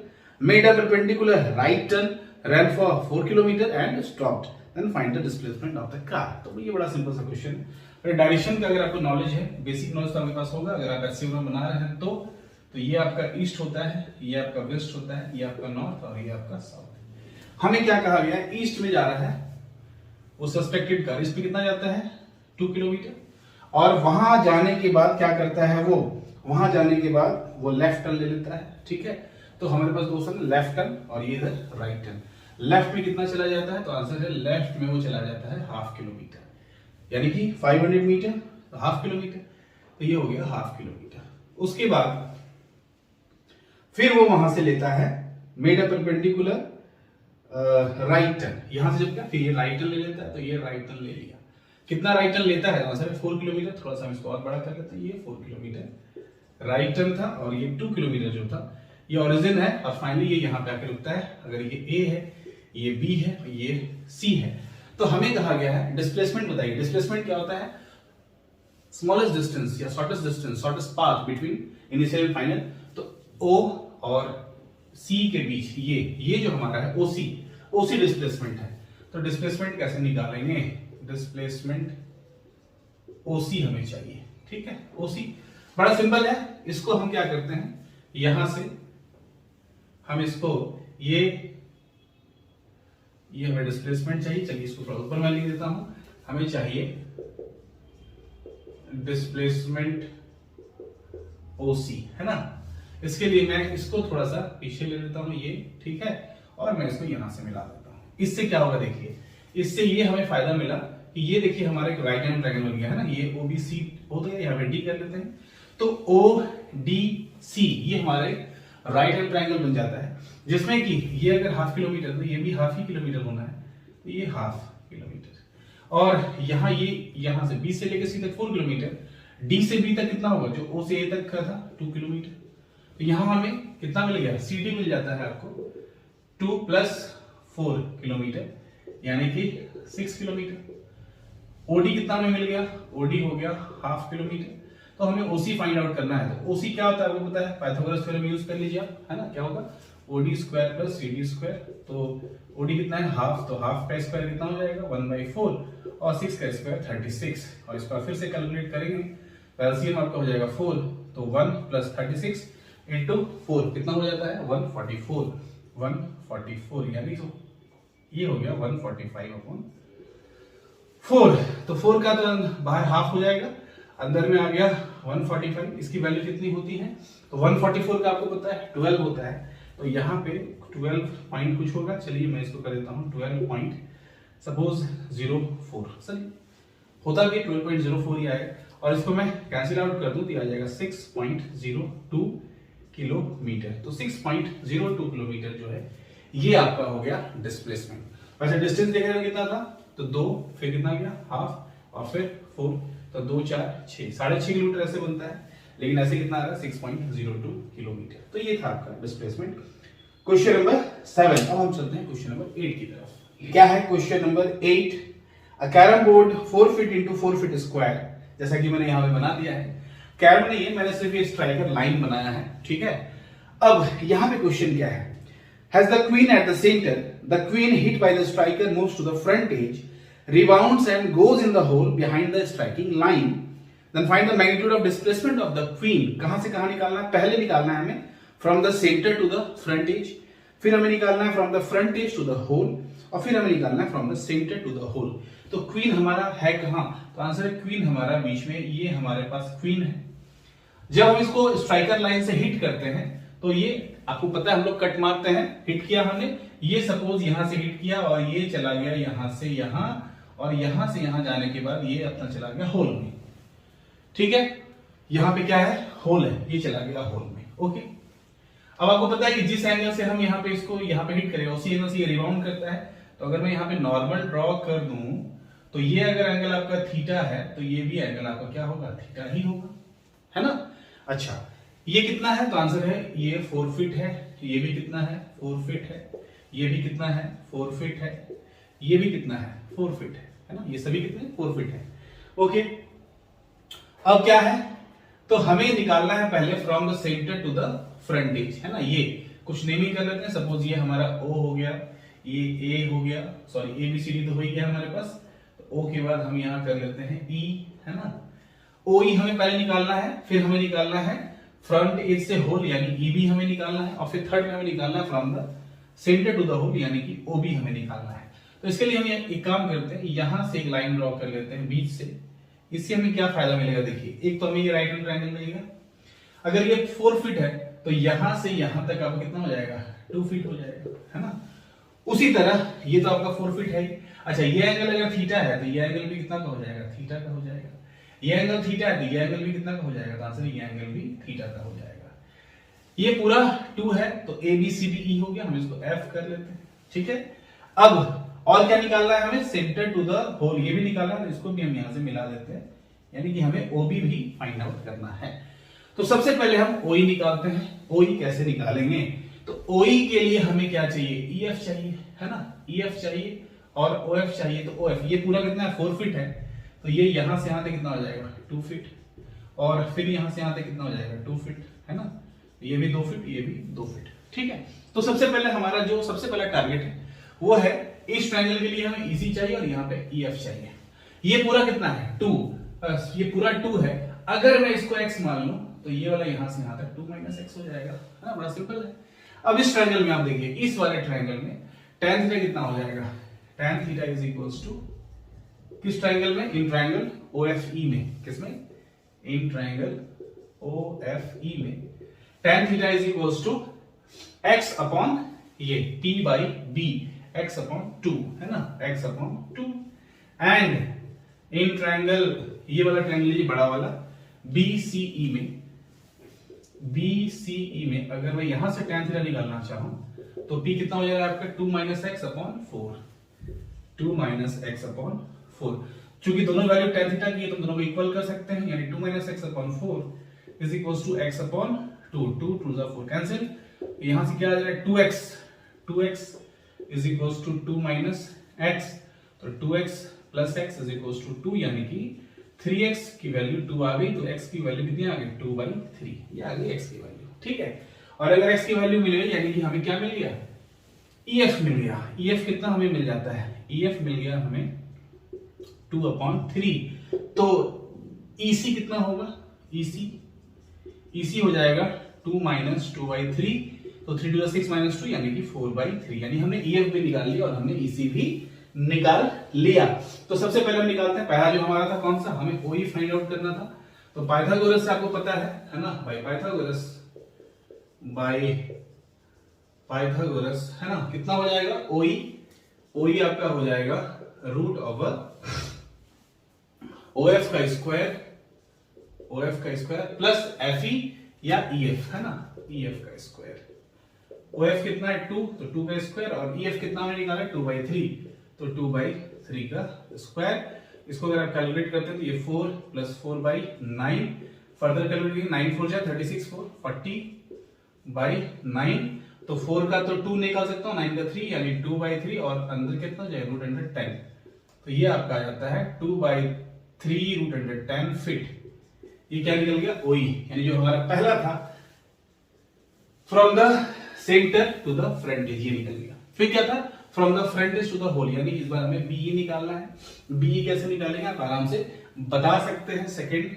A: made a perpendicular right turn, ran for 4 kilometer and stopped. Then find the displacement of the car. तो ये बड़ा सिंपल सा क्वेश्चन है। डायरेक्शन का अगर आपको नॉलेज है, बेसिक नॉलेज तो आपके पास होगा। अगर आप ऐसे बना रहे हैं तो ये आपका ईस्ट होता है, ये आपका वेस्ट होता है, ये आपका नॉर्थ और ये आपका साउथ। हमें क्या कहा गया है, ईस्ट में जा रहा है वो सस्पेक्टेड कार, इस पे कितना जाता है 2 किलोमीटर, और वहां जाने के बाद क्या करता है वो, वहां जाने के बाद वो लेफ्ट टर्न ले लेता है, ठीक है। तो हमारे पास दो ऑप्शन, लेफ्ट टर्न और ये इधर राइट टर्न। लेफ्ट में कितना चला जाता है, तो आंसर है लेफ्ट में वो चला जाता है 1/2 किलोमीटर, यानी कि 500 मीटर तो 1/2 किलोमीटर, तो ये हो गया 1/2 किलोमीटर। उसके बाद फिर वो वहां से लेता है made a perpendicular right turn, यहां से जब क्या फिर ये राइट टर्न ले लेता है, तो ये राइट टर्न ले लिया। कितना राइट टर्न लेता है, आंसर है 4 किलोमीटर। थोड़ा सा हम इसको और बड़ा कर लेते हैं, ये 4 किलोमीटर राइट टर्न था और ये 2 किलोमीटर जो था ये ओरिजिन है, और फाइनली ये यहाँ पे आकर रुकता है। अगर ये ए है, ये बी है, ये सी है, तो हमें कहा गया है डिस्प्लेसमेंट बताइए। डिस्प्लेसमेंट क्या होता है, स्मॉलेस्ट डिस्टेंस या shortest distance, shortest path between initial and final. तो ओ और सी के बीच ये जो हमारा है ओसी डिस्प्लेसमेंट है। तो डिस्प्लेसमेंट कैसे निकालेंगे, डिस्प्लेसमेंट ओसी हमें चाहिए, ठीक है। ओसी बड़ा सिंपल है, इसको हम क्या करते हैं, यहां से हम इसको ये हमें डिस्प्लेसमेंट चाहिए, चलिए इसको थोड़ा ऊपर मैं लिख देता हूं। हमें चाहिए डिस्प्लेसमेंट ओसी, है ना। इसके लिए मैं इसको थोड़ा सा पीछे ले लेता हूं, ये ठीक है, और मैं इसको यहां से मिला देता हूं। इससे क्या होगा देखिए, इससे ये हमें फायदा मिला कि ये देखिए हमारा एक राइट हैंड ट्रायंगल बन गया है ना, ये ओबीसी हो गया, यहां पे डी कर लेते हैं, तो ओ डी सी ये हमारे राइट हैंड ट्रायंगल बन जाता है, जिसमें कि ये अगर 1/2 किलोमीटर तो ये भी 1/2 ही किलोमीटर होना है, तो ये 1/2 किलोमीटर, और यहाँ ये यहां से बी से लेकर सी तक 4 किलोमीटर, डी से बी तक कितना होगा, जो ओ से ए तक का था 2 किलोमीटर, तो यहां हमें कितना मिल गया, सी डी मिल जाता है आपको 2 + 4 किलोमीटर, यानी कि 6 किलोमीटर। ओडी कितना में मिल गया, ओडी हो गया 1/2 किलोमीटर। तो हमें ओसी फाइंड आउट करना है। तो ओसी क्या होता है आपको पता है, पाइथागोरस थ्योरम यूज कर लीजिए आप, है ना। क्या होगा, OD square plus CD square. तो ओडी कितना है, हाफ, तो हाफ का स्क्वायर कितना हो जाएगा 1/4 और 6 का स्क्वायर 36। और इसका फिर से कैलकुलेट करेंगे, एलसीएम आपका हो जाएगा 4, तो 1 + 36 इंटू 4 कितना हो जाता है 144। 144 यानी तो ये हो गया 145/4। तो 4 का तो बाहर हाफ हो जाएगा, अंदर में आ गया 145। इसकी वैल्यू कितनी होती है, तो 144 का आपको पता है 12 होता है। तो यहाँ पे 12 पॉइंट कुछ होगा, चलिए मैं इसको कर देता हूँ 12 पॉइंट सपोज 04। चलिए होता भी 12.04 ही आएगा, और इसको मैं कैंसिल आउट कर दूं तो आ जाएगा 6.02 किलोमीटर। तो 6.02 किलोमीटर जो है ये आपका हो गया डिस्प्लेसमेंट। वैसे डिस्टेंस देख रहे हैं कितना था, तो 2, फिर कितना गया हाफ और फिर 4, तो 2 4 6, 6.5 किलोमीटर ऐसे बनता है, लेकिन ऐसे कितना आ रहा है 6.02 किलोमीटर। तो ये था आपका डिस्प्लेसमेंट। Question number 7। अब हम चलते हैं क्वेश्चन नंबर 8 की तरफ। क्या है क्वेश्चन नंबर 8, अ carrom board 4 feet into 4 feet square, जैसा कि मैंने यहाँ पे बना दिया है। कैरम नहीं है, मैंने सिर्फ ये स्ट्राइकर लाइन बनाया है, ठीक है। अब यहाँ पे क्वेश्चन क्या है, has the queen at the centre, the queen hit by the striker moves to the front edge, rebounds and goes in the hole behind the striking line, then find the magnitude of displacement of the queen। कहां से कहां निकालना है, पहले निकालना है हमें from the center to the front edge, फिर हमें निकालना है from the front edge to the hole, और फिर हमें निकालना है from the center to the hole। तो क्वीन हमारा है कहां, तो आंसर है क्वीन हमारा बीच में, ये हमारे पास क्वीन है। जब हम इसको स्ट्राइकर लाइन से हिट करते हैं तो ये आपको पता है हम लोग कट मारते हैं, हिट किया हमने, ये सपोज यहां से हिट किया और ये चला गया यहां से यहां, और यहां से यहां जाने के बाद ये अपना चला गया होल में, ठीक है। यहां पे क्या है, होल है, ये चला गया होल में, ओके। अब आपको पता है कि जिस एंगल से हम यहाँ पे इसको यहाँ पे हिट करेंगे उसी एंगल से ये रिबाउंड करता है। तो अगर मैं यहाँ पे नॉर्मल ड्रॉ कर दूं तो ये अगर एंगल आपका थीटा है तो ये भी एंगल आपका क्या होगा, थीटा ही होगा, है ना। अच्छा ये कितना है, तो आंसर है ये 4 फीट है, ये भी कितना है 4 फीट है, ये भी कितना है 4 फीट है, ये भी कितना है 4 फीट है ना। ये सभी कितने 4 फीट है, ओके। अब क्या है, तो हमें निकालना है पहले from the centre to the front edge, है ना। ये कुछ नेमिंग कर लेते हैं, सपोज ये हमारा O हो गया, ये A हो गया, सॉरी ABCD तो हो ही गया हमारे पास। तो O के बाद हम यहां कर लेते हैं E, है ना। OE हमें पहले निकालना है, फिर हमें निकालना है फ्रंट एज से होल यानी EB हमें निकालना है, और फिर थर्ड में हमें निकालना है from the centre to the hole यानी कि OB हमें निकालना है। तो इसके लिए हम एक काम करते हैं, यहां से एक लाइन ड्रॉ कर लेते हैं बीच से। इससे हमें क्या फायदा मिलेगा, देखिए एक तो हमें ये राइट एंगल ट्रायंगल मिलेगा। अगर ये 4 फीट है तो यहां से यहां तक आपका कितना हो जाएगा 2 फीट हो जाएगा, है ना। उसी तरह ये तो आपका 4 फीट है ही। अच्छा ये एंगल अगर थीटा है तो ये एंगल भी कितना का हो जाएगा, थीटा का हो जाएगा। ये एंगल थीटा है तो ये एंगल भी कितना का हो जाएगा, तो आंसर ये एंगल भी थीटा का हो जाएगा। ये पूरा 2 है तो ABCDE हो गया, हम इसको F कर लेते हैं, ठीक है। अब और क्या निकालना है हमें, सेंटर टू द होल ये भी निकालना है, इसको भी हम यहां से मिला देते हैं, यानी कि हमें OB भी फाइंड आउट करना है। तो सबसे पहले हम OE निकालते हैं। OE कैसे निकालेंगे, तो OE के लिए हमें क्या चाहिए, EF चाहिए, है ना। EF चाहिए और OF चाहिए। तो OF ये पूरा कितना है 4 फीट है, तो ये यहां से यहां तक कितना हो जाएगा 2 फीट, और फिर यहां से यहां तक कितना हो जाएगा 2 फीट, है ना। ये भी 2 फीट, ये भी 2 फीट, ठीक है। तो सबसे पहले हमारा जो सबसे पहला टारगेट है वो है इस ट्रायंगल के लिए हमें EC चाहिए और यहाँ पे EF चाहिए। ये पूरा कितना है 2, ये पूरा 2 है। अगर मैं इसको x मान लूं तो ये वाला यहां से यहां तक 2 - x हो जाएगा, है ना। बड़ा सिंपल है। अब इस ट्रायंगल में आप देखिए, इस वाले ट्रायंगल में tan थीटा कितना हो जाएगा, tan theta is equals to किस ट्रायंगल में, इन ट्रायंगल OFE में, किसमें, इन ट्रायंगल OFE में tan theta is equals to x upon ये P/B, x अपॉन 2, है ना, x upon 2। And in triangle ये वाला ट्रायंगल लीजिए बड़ा वाला BCE में अगर मैं यहां से tan थीटा निकालना चाहूं तो P कितना हो जाएगा आपका 2 - x अपॉन 4, 2 - x अपॉन 4। चूंकि दोनों वैल्यू tan थीटा की है तो दोनों को इक्वल कर सकते हैं, यानी 2 - x upon 4 is equals to x upon 2, 2 2 जा 4 कैंसिल। यहां से क्या आ जाएगा 2x is equals to 2 - x, तो 2x + x is equals to 2 यानी कि 3x की वैल्यू 2 आ गई, तो x की वैल्यू कितनी आ गई 2/3, ये आ गई x की वैल्यू। ठीक है, और अगर x की वैल्यू मिल गई यानी कि हमें क्या मिल गया, EF मिल गया। EF कितना हमें मिल जाता है, EF मिल गया हमें 2/3। तो EC कितना होगा, EC हो जाएगा 2 - 2/3, तो 3 to the 6 - 2 यानी कि 4/3, यानी हमने EF भी निकाल लिया और हमने EC भी निकाल लिया। तो सबसे पहले हम निकालते हैं, पहला जो हमारा था कौन सा, हमें OE फाइंड आउट करना था। तो पाइथागोरस से आपको पता है ना, बाय पाइथागोरस है ना, कितना हो जाएगा OE आपका हो जाएगा रूट ओवर OF का स्क्वायर प्लस FE या EF है ना, EF का स्क्वायर। OF कितना है 2, तो 2 का स्क्वायर, और EF कितना हमने निकाला 2/3, तो 2/3 का स्क्वायर। इसको अगर आप कैलकुलेट करते हैं तो ये 4 + 4/9, फर्दर कैलकुलेट 9 4 जा 36, 4 40/9, तो 4 का तो 2 निकाल सकता हूं, 9 का 3 यानी 2/3, और अंदर कितना जाए √10, तो ये आपका आ जाता है 2/3 √10 फीट। ये क्या निकल गया OE, यानी जो हमारा पहला था from the centre to the frontage, ये निकल गया। फिर क्या था, from the frontage to the hole, यानी इस बार हमें BE निकालना है। BE कैसे निकालेंगे आप आराम से बता सकते हैं, सेकंड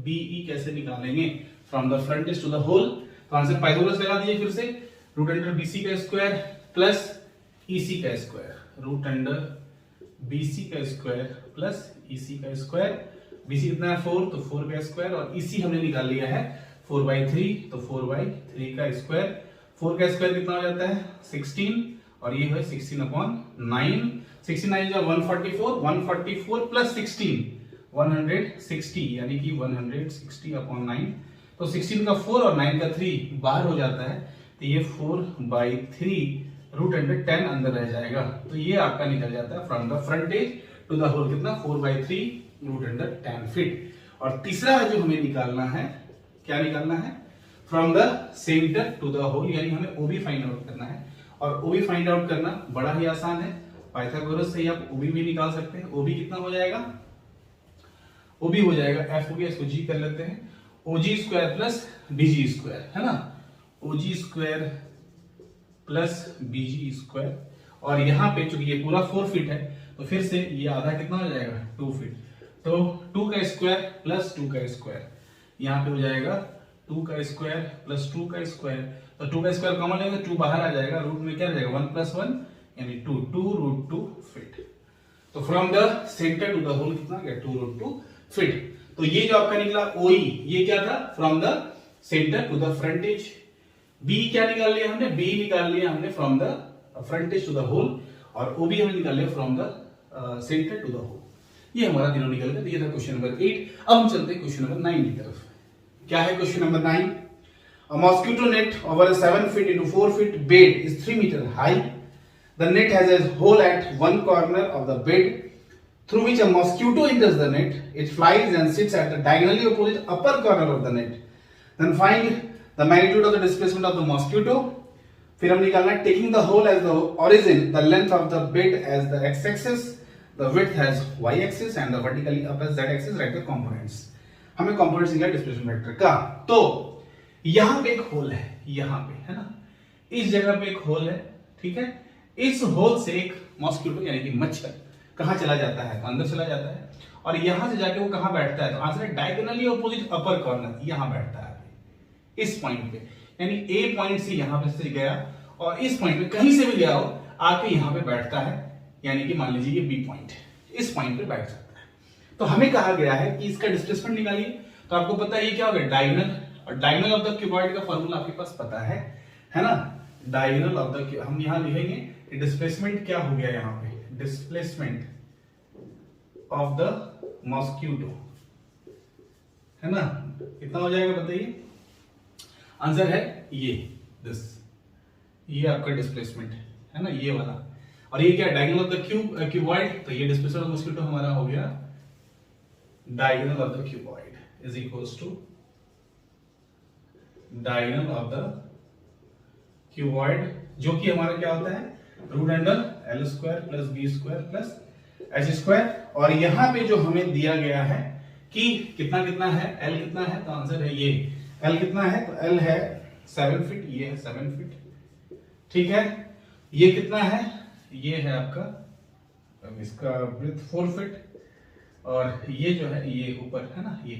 A: BE कैसे निकालेंगे, from the frontage to the hole. तो आंसर पाइथागोरस लगा दीजिए फिर से, √BC का स्क्वायर प्लस EC का स्क्वायर, √BC का स्क्वायर प्लस EC का स्क्वायर। BC कितना है 4, तो 4 का स्क्वायर, और EC हमने निकाल लिया है 4/3, तो 4/3 का स्क्वायर। 4 का स्क्वायर कितना हो जाता है 16, और ये है 16/9, 16 जो 144 प्लस 16 160, यानी कि 160/9, तो 16 का 4 और 9 का 3 बाहर हो जाता है, तो ये 4/3 √10 अंदर रह जाएगा। तो ये आपका निकल जाता है from the frontage to the hole कितना 4/3 √10 फीट। और तीसरा जो हमें निकालना है, क्या निकालना है, from the centre to the hole, यानी हमें OB फाइंड आउट करना है। और OB फाइंड आउट करना बड़ा ही आसान है, पाइथागोरस से ही आप OB भी निकाल सकते हैं। OB कितना हो जाएगा, OB हो जाएगा F हो गया, इसको G कर लेते हैं, OG square plus BG square है ना, OG square plus BG square. और यहाँ पे चूंकि ये पूरा 4 फीट है, तो फिर से ये आधा कितना हो जाएगा 2 फीट, तो 2 का स्क्वायर प्लस 2 का स्क्वायर, यहाँ पे हो जाएगा 2 का स्क्वायर प्लस 2 का स्क्वायर, तो 2 का स्क्वायर कॉमन लेंगे, 2 बाहर आ जाएगा, रूट में क्या रहेगा 1 + 1 यानी 2 फीट। तो from the centre to the hole कितना गया 2 फीट। तो ये जो आपका निकला OE, ये क्या था from the centre to the frontage. B क्या निकाल लिया हमने, B निकाल लिया हमने from the frontage to the hole, और OB हमने निकाल लिया from the centre to the hole. ये हमारा तीनों निकल गया। ये था क्वेश्चन नंबर 8। अब हम चलते हैं क्वेश्चन नंबर 9 की तरफ। क्या है question number 9? A mosquito net over a 7 feet into 4 feet bed is 3 meters high. The net has a hole at one corner of the bed through which a mosquito enters the net. It flies and sits at the diagonally opposite upper corner of the net. Then find the magnitude of the displacement of the mosquito. फिर हम निकालना है taking the hole as the origin, the length of the bed as the x-axis, the width as y-axis and the vertically up as z-axis. Write the components. हमें components निकाला डिस्प्लेसमेंट वेक्टर का। तो यहां पे एक होल है, यहां पे है ना, इस जगह पे एक होल है, ठीक है। इस होल से एक मॉस्किटो यानी कि मच्छर कहां चला जाता है, तो अंदर चला जाता है, और यहां से जाके वो कहां बैठता है, तो आंसर है डायगोनली अपोजिट अपर कॉर्नर, यहां बैठता है इस पॉइंट पे, यानी ए पॉइंट से यहां पे से गया और इस पॉइंट पे कहीं से भी गया हो आके यहां पे बैठता है, यानी कि मान लीजिए ये बी पॉइंट इस पॉइंट पे बैठ सकता है। तो हमें कहा गया है कि इसका डिस्प्लेसमेंट निकालिए। तो आपको पता है ये क्या होगा, डायगोनल, और डायगोनल ऑफ द क्यूबॉइड का फार्मूला आपके पास पता है ना, डायगोनल ऑफ द, हम यहां लिखेंगे कि डिस्प्लेसमेंट क्या हो गया, यहां पे डिस्प्लेसमेंट ऑफ द मॉस्किटो है ना, कितना हो जाएगा बताइए। आंसर है ये दिस, ये आपका डिस्प्लेसमेंट है ना, ये वाला। और ये क्या डायगोनल ऑफ द क्यूबॉइड, तो ये डिस्प्लेसमेंट ऑफ मॉस्किटो हमारा हो गया diagonal of the cuboid is equals to diagonal of the cuboid, जो कि हमारा क्या होता है root under L² plus B² plus H square, और यहाँ पे जो हमें दिया गया है कि कितना कितना है, एल कितना है, तो आंसर है ये एल कितना है, तो एल है 7 फीट, ये है 7 फीट, ठीक है। ये कितना है, ये है आपका इसका ब्रेथ 4 फीट, और ये जो है ये ऊपर है ना, ये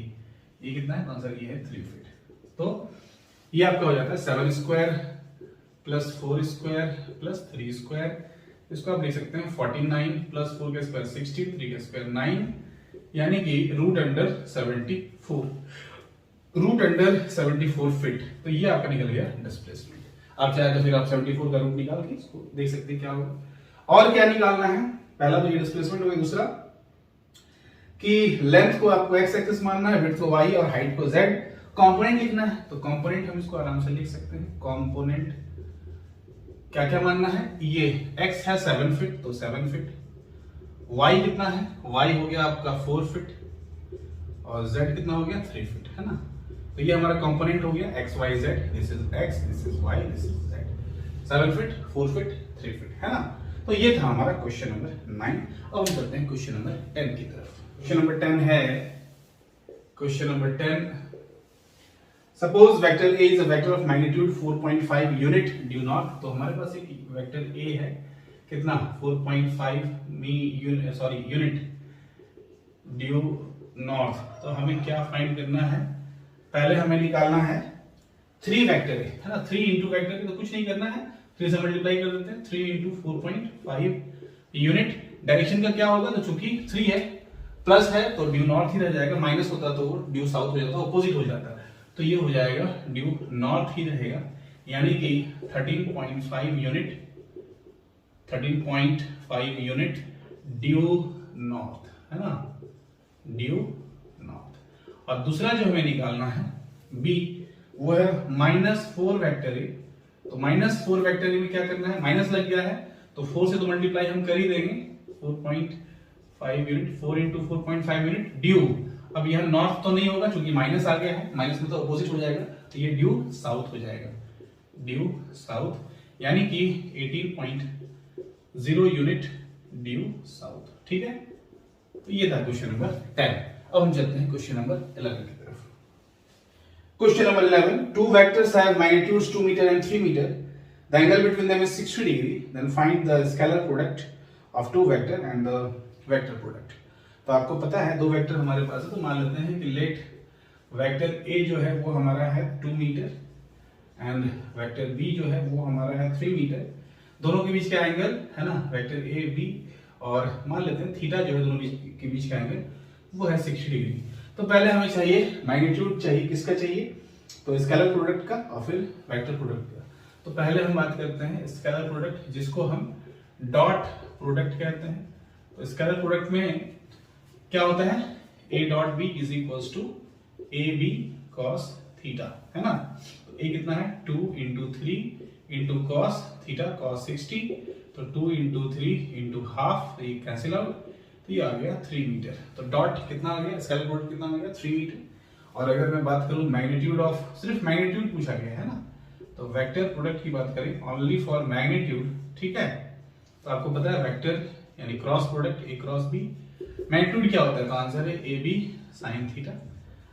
A: कितना है, तो आंसर ये है 3 फीट। तो ये आपका हो जाता है 7 square plus 4 square plus 3 square, इसको आप लिख सकते हैं 49 प्लस 4 का स्क्वायर 60, 3 का स्क्वायर 9, यानी कि रूट अंडर 74 फीट। तो ये आपका निकल गया डिस्प्लेसमेंट। आप चाहे तो फिर आप 74 का रूट निकाल के इसको देख सकते हैं क्या होगा। और क्या निकालना है, पहला तो ये डिस्प्लेसमेंट हो गया, दूसरा कि लेंथ को आपको एक्स एक्सिस मानना है, विड्थ को वाई और हाइट को जेड, कंपोनेंट लिखना है। तो कंपोनेंट हम इसको आराम से लिख सकते हैं, कंपोनेंट क्या क्या मानना है, ये x है 7 फीट तो 7 फीट, y कितना है, y हो गया आपका 4 फीट, और z कितना हो गया 3 फीट, है ना। तो ये हमारा कंपोनेंट हो गया x y z, this is x, this is y, this is z, 7 feet 4 feet 3 feet, है ना। तो ये था हमारा क्वेश्चन नंबर 9। अब हम चलते हैं क्वेश्चन नंबर 10 की तरफ। क्वेश्चन नंबर 10 है, question number 10, suppose vector A is a vector of magnitude 4.5 unit due not. तो हमारे पास एक वेक्टर A है, कितना 4.5 यूनिट ड्यू नॉर्थ। तो हमें क्या फाइंड करना है, पहले हमें निकालना है 3 वेक्टर है ना, 3 इंटू वेक्टर है तो कुछ नहीं करना है, 3 से मल्टीप्लाई कर देते हैं, 3 इंटू 4.5 यूनिट। डायरेक्शन का क्या होगा, तो चूंकि 3 है प्लस है तो ड्यू नॉर्थ ही रह जाएगा, माइनस होता तो ड्यू साउथ हो जाता, ऑपोजिट हो जाता, तो ये हो जाएगा ड्यू नॉर्थ ही रहेगा, यानी कि 13.5 यूनिट ड्यू नॉर्थ, है ना, ड्यू नॉर्थ। और दूसरा जो हमें निकालना है बी, वो है -4 वेक्टर ए। तो -4 वेक्टर ए में क्या करना है, माइनस लग गया है तो 4 से तो मल्टीप्लाई हम कर ही देंगे, 4.5 यूनिट, 4 इंटू 4.5 यूनिट ड्यू। अब यह नॉर्थ तो नहीं होगा क्योंकि माइनस आ गया है, माइनस में तो अपोजिट हो जाएगा, तो ये ड्यू साउथ हो जाएगा, ड्यू साउथ, यानी कि 18.0 यूनिट ड्यू साउथ, ठीक है। तो ये था क्वेश्चन नंबर 10। अब हम चलते हैं क्वेश्चन नंबर 11 की तरफ। Question number 11, two vectors have magnitudes 2 meter and 3 meter, the angle between them is 60 degree, then find the scalar product of two vector and the vector product. तो आपको पता है दो वेक्टर हमारे पास है, तो मान लेते हैं कि लेट वेक्टर A जो है वो हमारा है 2 मीटर एंड वेक्टर B जो है वो हमारा है 3 मीटर। दोनों के बीच का एंगल है ना, वेक्टर A B, और मान लेते हैं थीटा जो है दोनों के बीच का एंगल वो है 60 डिग्री। तो पहले हमें चाहिए मैग्नीट्यूड, चाहिए किसका चाहिए, तो स्केलर प्रोडक्ट का और फिर वेक्टर प्रोडक्ट का। तो पहले हम बात करते हैं स्केलर प्रोडक्ट, जिसको हम डॉट प्रोडक्ट कहते हैं। तो स्केलर प्रोडक्ट में क्या होता है, a dot b is equals to ab cos theta, है ना। तो a कितना है 2 into 3 into cos theta cos 60, तो 2 इंटू 3 इंटू हाफ, ये कैंसिल आउट, तो ये आ गया 3 मीटर। तो डॉट कितना आ गया, स्केलर प्रोडक्ट कितना आ गया 3 मीटर। और अगर मैं बात करूं मैग्नीट्यूड ऑफ, सिर्फ मैग्नीट्यूड पूछा गया है ना, तो वेक्टर प्रोडक्ट की बात करें ओनली फॉर मैग्नीट्यूड, ठीक है। तो आपको पता है वेक्टर यानी cross product a cross b, magnitude क्या होता है, तो आंसर है ए बी साइन थीटा।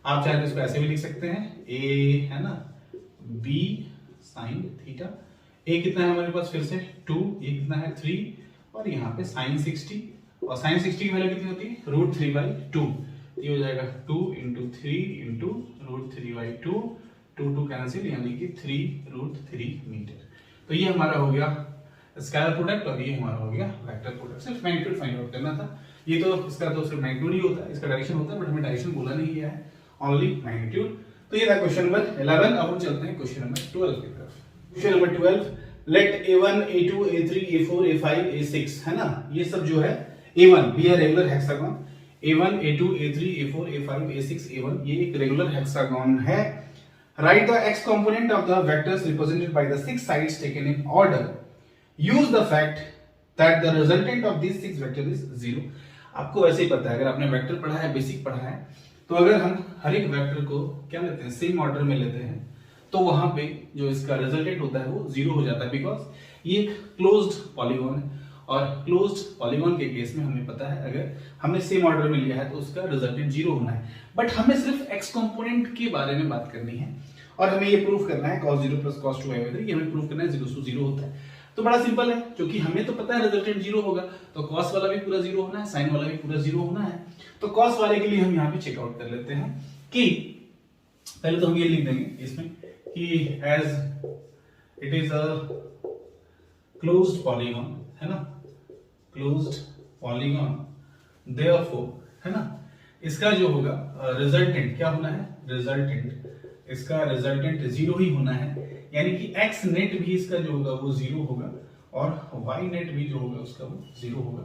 A: आप चाहे तो इसको ऐसे भी लिख सकते हैं, ए है ना बी साइन थीटा। ए कितना है हमारे पास, फिर से 2, ये कितना है 3, और यहाँ पे साइन 60, और साइन 60 की वैल्यू कितनी होती है √3/2, ये हो जाएगा 2 इंटू 3 इंटू √3/2, 2 कैंसिल, यानी कि 3√3 मीटर। तो ये हमारा हो गया स्केलर प्रोडक्ट और ये हमारा हो गया वेक्टर प्रोडक्ट। सिर्फ मैग्नीट्यूड फाइंड आउट करना था। ये तो इसका तो सिर्फ मैग्नीट्यूड ही होता है, इसका डायरेक्शन होता है, बट हमें डायरेक्शन बोला नहीं गया है, ओनली मैग्नीट्यूड। तो ये था क्वेश्चन नंबर 11। अब हम चलते हैं क्वेश्चन नंबर 12 की तरफ। Question number 12, late a1 a2 a3 a4 a5 a6, है ना, ये सब जो है a1 B a regular hexagon, a1 a2 a3 a4 a5 a6 a1 ये एक रेगुलर हेक्सागोन है। Right the x component of the vectors represented by the 6 sides taken in order, use the fact that the resultant of this 6 vector is 0। आपको वैसे ही पता है, अगर आपने वेक्टर पढ़ा है, बेसिक पढ़ा है, तो अगर हम हर एक वेक्टर को क्या लेते हैं, सेम ऑर्डर में लेते हैं, तो वहां पे जो इसका रिजल्टेंट होता है वो 0 हो जाता है, बिकॉज ये एक क्लोज्ड पॉलीगॉन है। और क्लोज्ड पॉलीगॉन के केस में हमें पता है अगर हमने सेम ऑर्डर में लिया है तो उसका रिजल्टेंट जीरो होना है। बट हमें सिर्फ एक्स कंपोनेंट के बारे में बात करनी है और हमें ये प्रूफ करना है cos 0 प्लस cos 2y/3, ये हमें प्रूफ करना है 0 to 0 होता है। तो बड़ा सिंपल है, क्योंकि हमें तो पता है रिजल्टेंट जीरो होगा तो cos वाला भी पूरा जीरो होना है, साइन वाला भी पूरा जीरो होना है। तो cos वाले के लिए हम यहाँ पे चेकआउट कर लेते हैं कि पहले तो हम ये लिख देंगे इसमें कि as it is a closed polygon, है ना, क्लोज्ड पॉलीगॉन, देयरफॉर, है ना, इसका जो होगा रिजल्टेंट क्या होना है, रिजल्टेंट, इसका रिजल्टेंट जीरो ही होना है, यानी कि x नेट भी इसका जो होगा वो जीरो होगा और y नेट भी जो होगा उसका वो जीरो होगा।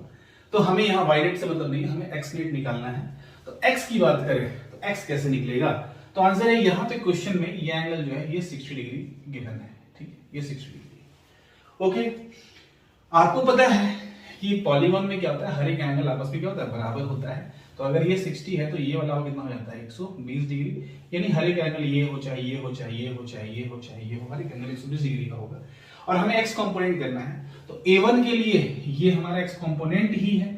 A: तो हमें यहाँ y नेट से मतलब नहीं है, हमें x नेट निकालना है। तो x की बात करें तो x कैसे निकलेगा, तो आंसर है यहाँ पे क्वेश्चन में ये एंगल जो है ये 60 डिग्री गिवन है, ठीक है, ये 60 डिग्री। ओके, आपको पता है कि पॉलीगॉन में क्या होता है, हर एक एंगल आपस में क्या होता है, बराबर होता है। तो अगर ये 60 है तो ये वाला कितना हो जाता है 120 डिग्री, यानी हर एक एंगल ये हो चाहे ये हो चाहे ये हो चाहे ये हो चाहे ये हो, हर एक एंगल 120 डिग्री का होगा। और हमें x कंपोनेंट करना है, तो a1 के लिए ये हमारा x कंपोनेंट ही है।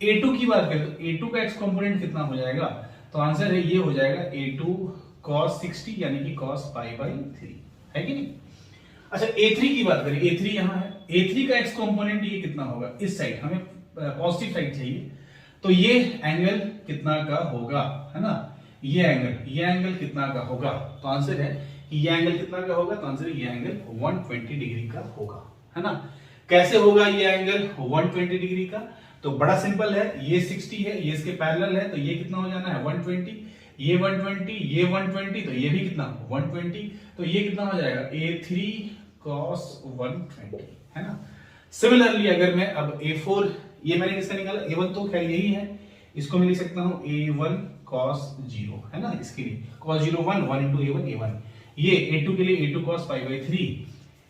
A: a2 की बात करें तो a2 का x कंपोनेंट कितना हो जाएगा, तो आंसर है ये हो जाएगा a2 cos 60 यानी कि cos π/3, है कि नहीं। अच्छा a3 की बात करें, a3 यहाँ है, a3 का x कंपोनेंट ये कितना होगा, इस साइड हमें पॉजिटिव साइड चाहिए, तो ये एंगल कितना का होगा, है ना, ये एंगल कितना का होगा, तो आंसर है कि ये एंगल कितना का होगा, तो आंसर है ये एंगल 120 डिग्री का होगा, है ना। कैसे होगा ये एंगल 120 डिग्री का, तो बड़ा सिंपल है, ये 60 है, ये इसके पैरेलल है, तो ये कितना हो जाना है 120, ये 120, ये 120, तो ये भी कितना 120, तो ये कितना हो जाएगा a3 cos 120, है ना। सिमिलरली अगर मैं अब a4, ये मैंने किसका निकाला, a1 तो खैर यही है, इसको मैं लिख सकता हूं a1 cos 0, है ना, इसके लिए cos 0 1 into a1 a1, ये a2 के लिए a2 cos π/3,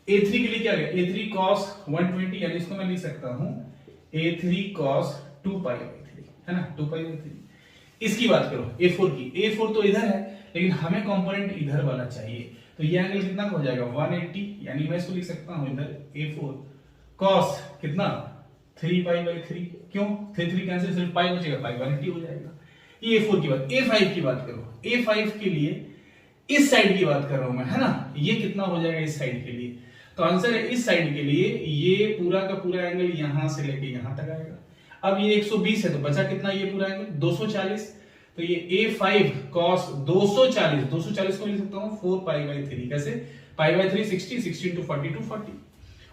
A: a3 के लिए क्या है a3 cos 120, यानी इसको मैं लिख सकता हूं a3 cos 2π/3, है ना, 2π/3। इसकी बात करो a4 की, a4 तो इधर है लेकिन हमें कंपोनेंट इधर वाला चाहिए, तो ये एंगल कितना हो जाएगा 180, यानी मैं इसको लिख सकता हूं इधर a4 cos कितना 3π/3, क्यों 3 कैंसिल, सिर्फ पाई बचेगा, पाई 180 हो जाएगा। ये a4 की बात। a5 की बात करो, a5 के लिए इस साइड की बात कर रहा हूं मैं, है ना, ये कितना हो जाएगा इस साइड के लिए, तो आंसर है इस साइड के लिए ये पूरा का पूरा एंगल यहां से लेके यहां तक आएगा। अब ये 120 है तो बचा कितना ये पूरा एंगल 240, तो ये a5 cos 240 को लिख सकता हूं 4π/3, कैसे π/3 60, 60 into 40 240।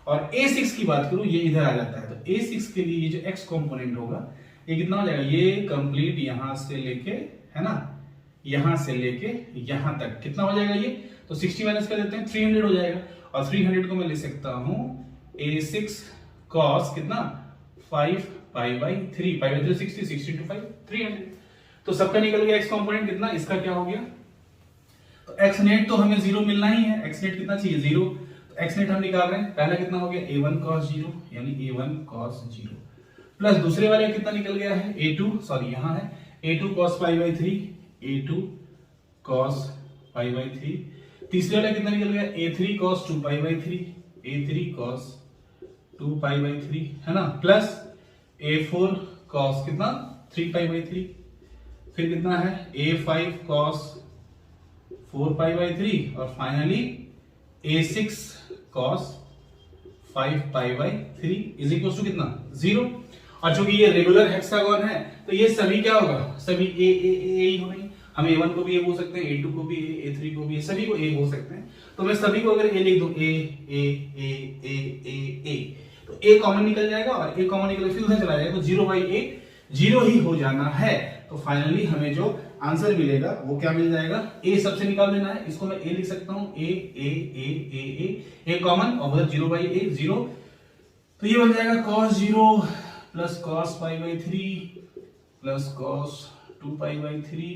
A: और a6 की बात करूं, ये इधर आ जाता है, तो a6 के लिए ये जो x कंपोनेंट होगा ये कितना हो जाएगा, ये कंप्लीट यहां से लेके, है ना, यहां से लेके यहां तक कितना हो जाएगा ये, तो 60 माइनस कर देते हैं 300 हो जाएगा, और 300 को मैं लिख सकता हूं a6 cos कितना 5π/3, π/3 60, 60 into 5 300, तो सबका निकल गया x कंपोनेंट कितना, इसका क्या हो गया, तो x नेट तो हमें 0 मिलना ही है, x नेट कितना चाहिए 0, तो x नेट हम निकाल रहे हैं, पहला कितना हो गया a1 cos 0, यानी a1 cos 0, प्लस दूसरे वाले कितना निकल गया है a2, सॉरी यहां है a2 cos π/3, a2 cos π/3, तीसरे वाला कितना निकल गया a3 cos 2π/3, a3 cos 2π/3, है ना, प्लस a4 cos कितना 3π/3, फिर कितना है a5 cos 4π/3, और finally a6 cos 5π/3 is equal to कितना 0। और चूंकि ये रेगुलर हेक्सागोन है तो ये सभी क्या होगा, सभी a ही होंगे, हम a1 को भी a बोल सकते हैं, a2 को भी a3 को भी, सभी को a बोल सकते हैं, तो मैं सभी को अगर a लिख दूं a तो a कॉमन निकल जाएगा, और a कॉमन निकल फिर उधर चला जाएगा, तो 0/a 0 ही हो जाना है। तो फाइनली हमें जो आंसर मिलेगा वो क्या मिल जाएगा, a सबसे निकाल देना है, इसको मैं a लिख सकता हूं a कॉमन, और उधर 0/a 0, तो ये बन जाएगा cos 0 plus cos π/3 plus cos 2π/3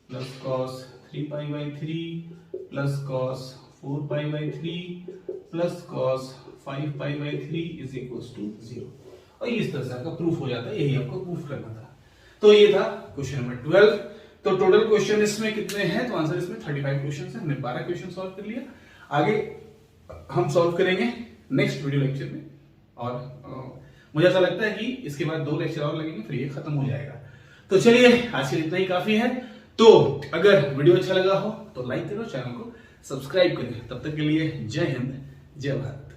A: plus cos 3π/3 plus cos 4π/3 plus cos 5π/3 is equals to 0। और इस तरह से आपका प्रूफ हो जाता है, यही आपको प्रूफ करना था। तो ये था क्वेश्चन नंबर 12। तो टोटल क्वेश्चन इसमें कितने हैं, तो आंसर इसमें 35 क्वेश्चन है, हमने 12 क्वेश्चन सॉल्व कर लिया। आगे हम सॉल्व करेंगे नेक्स्ट वीडियो लेक्चर में, और मुझे ऐसा लगता है कि इसके बाद 2 लेक्चर और लगेंगे, फिर ये खत्म हो जाएगा। तो चलिए आज के लिए इतना ही काफी है। तो अगर वीडियो अच्छा लगा हो तो लाइक करो, चैनल को सब्सक्राइब करें। तब तक के लिए जय हिंद, जय भारत।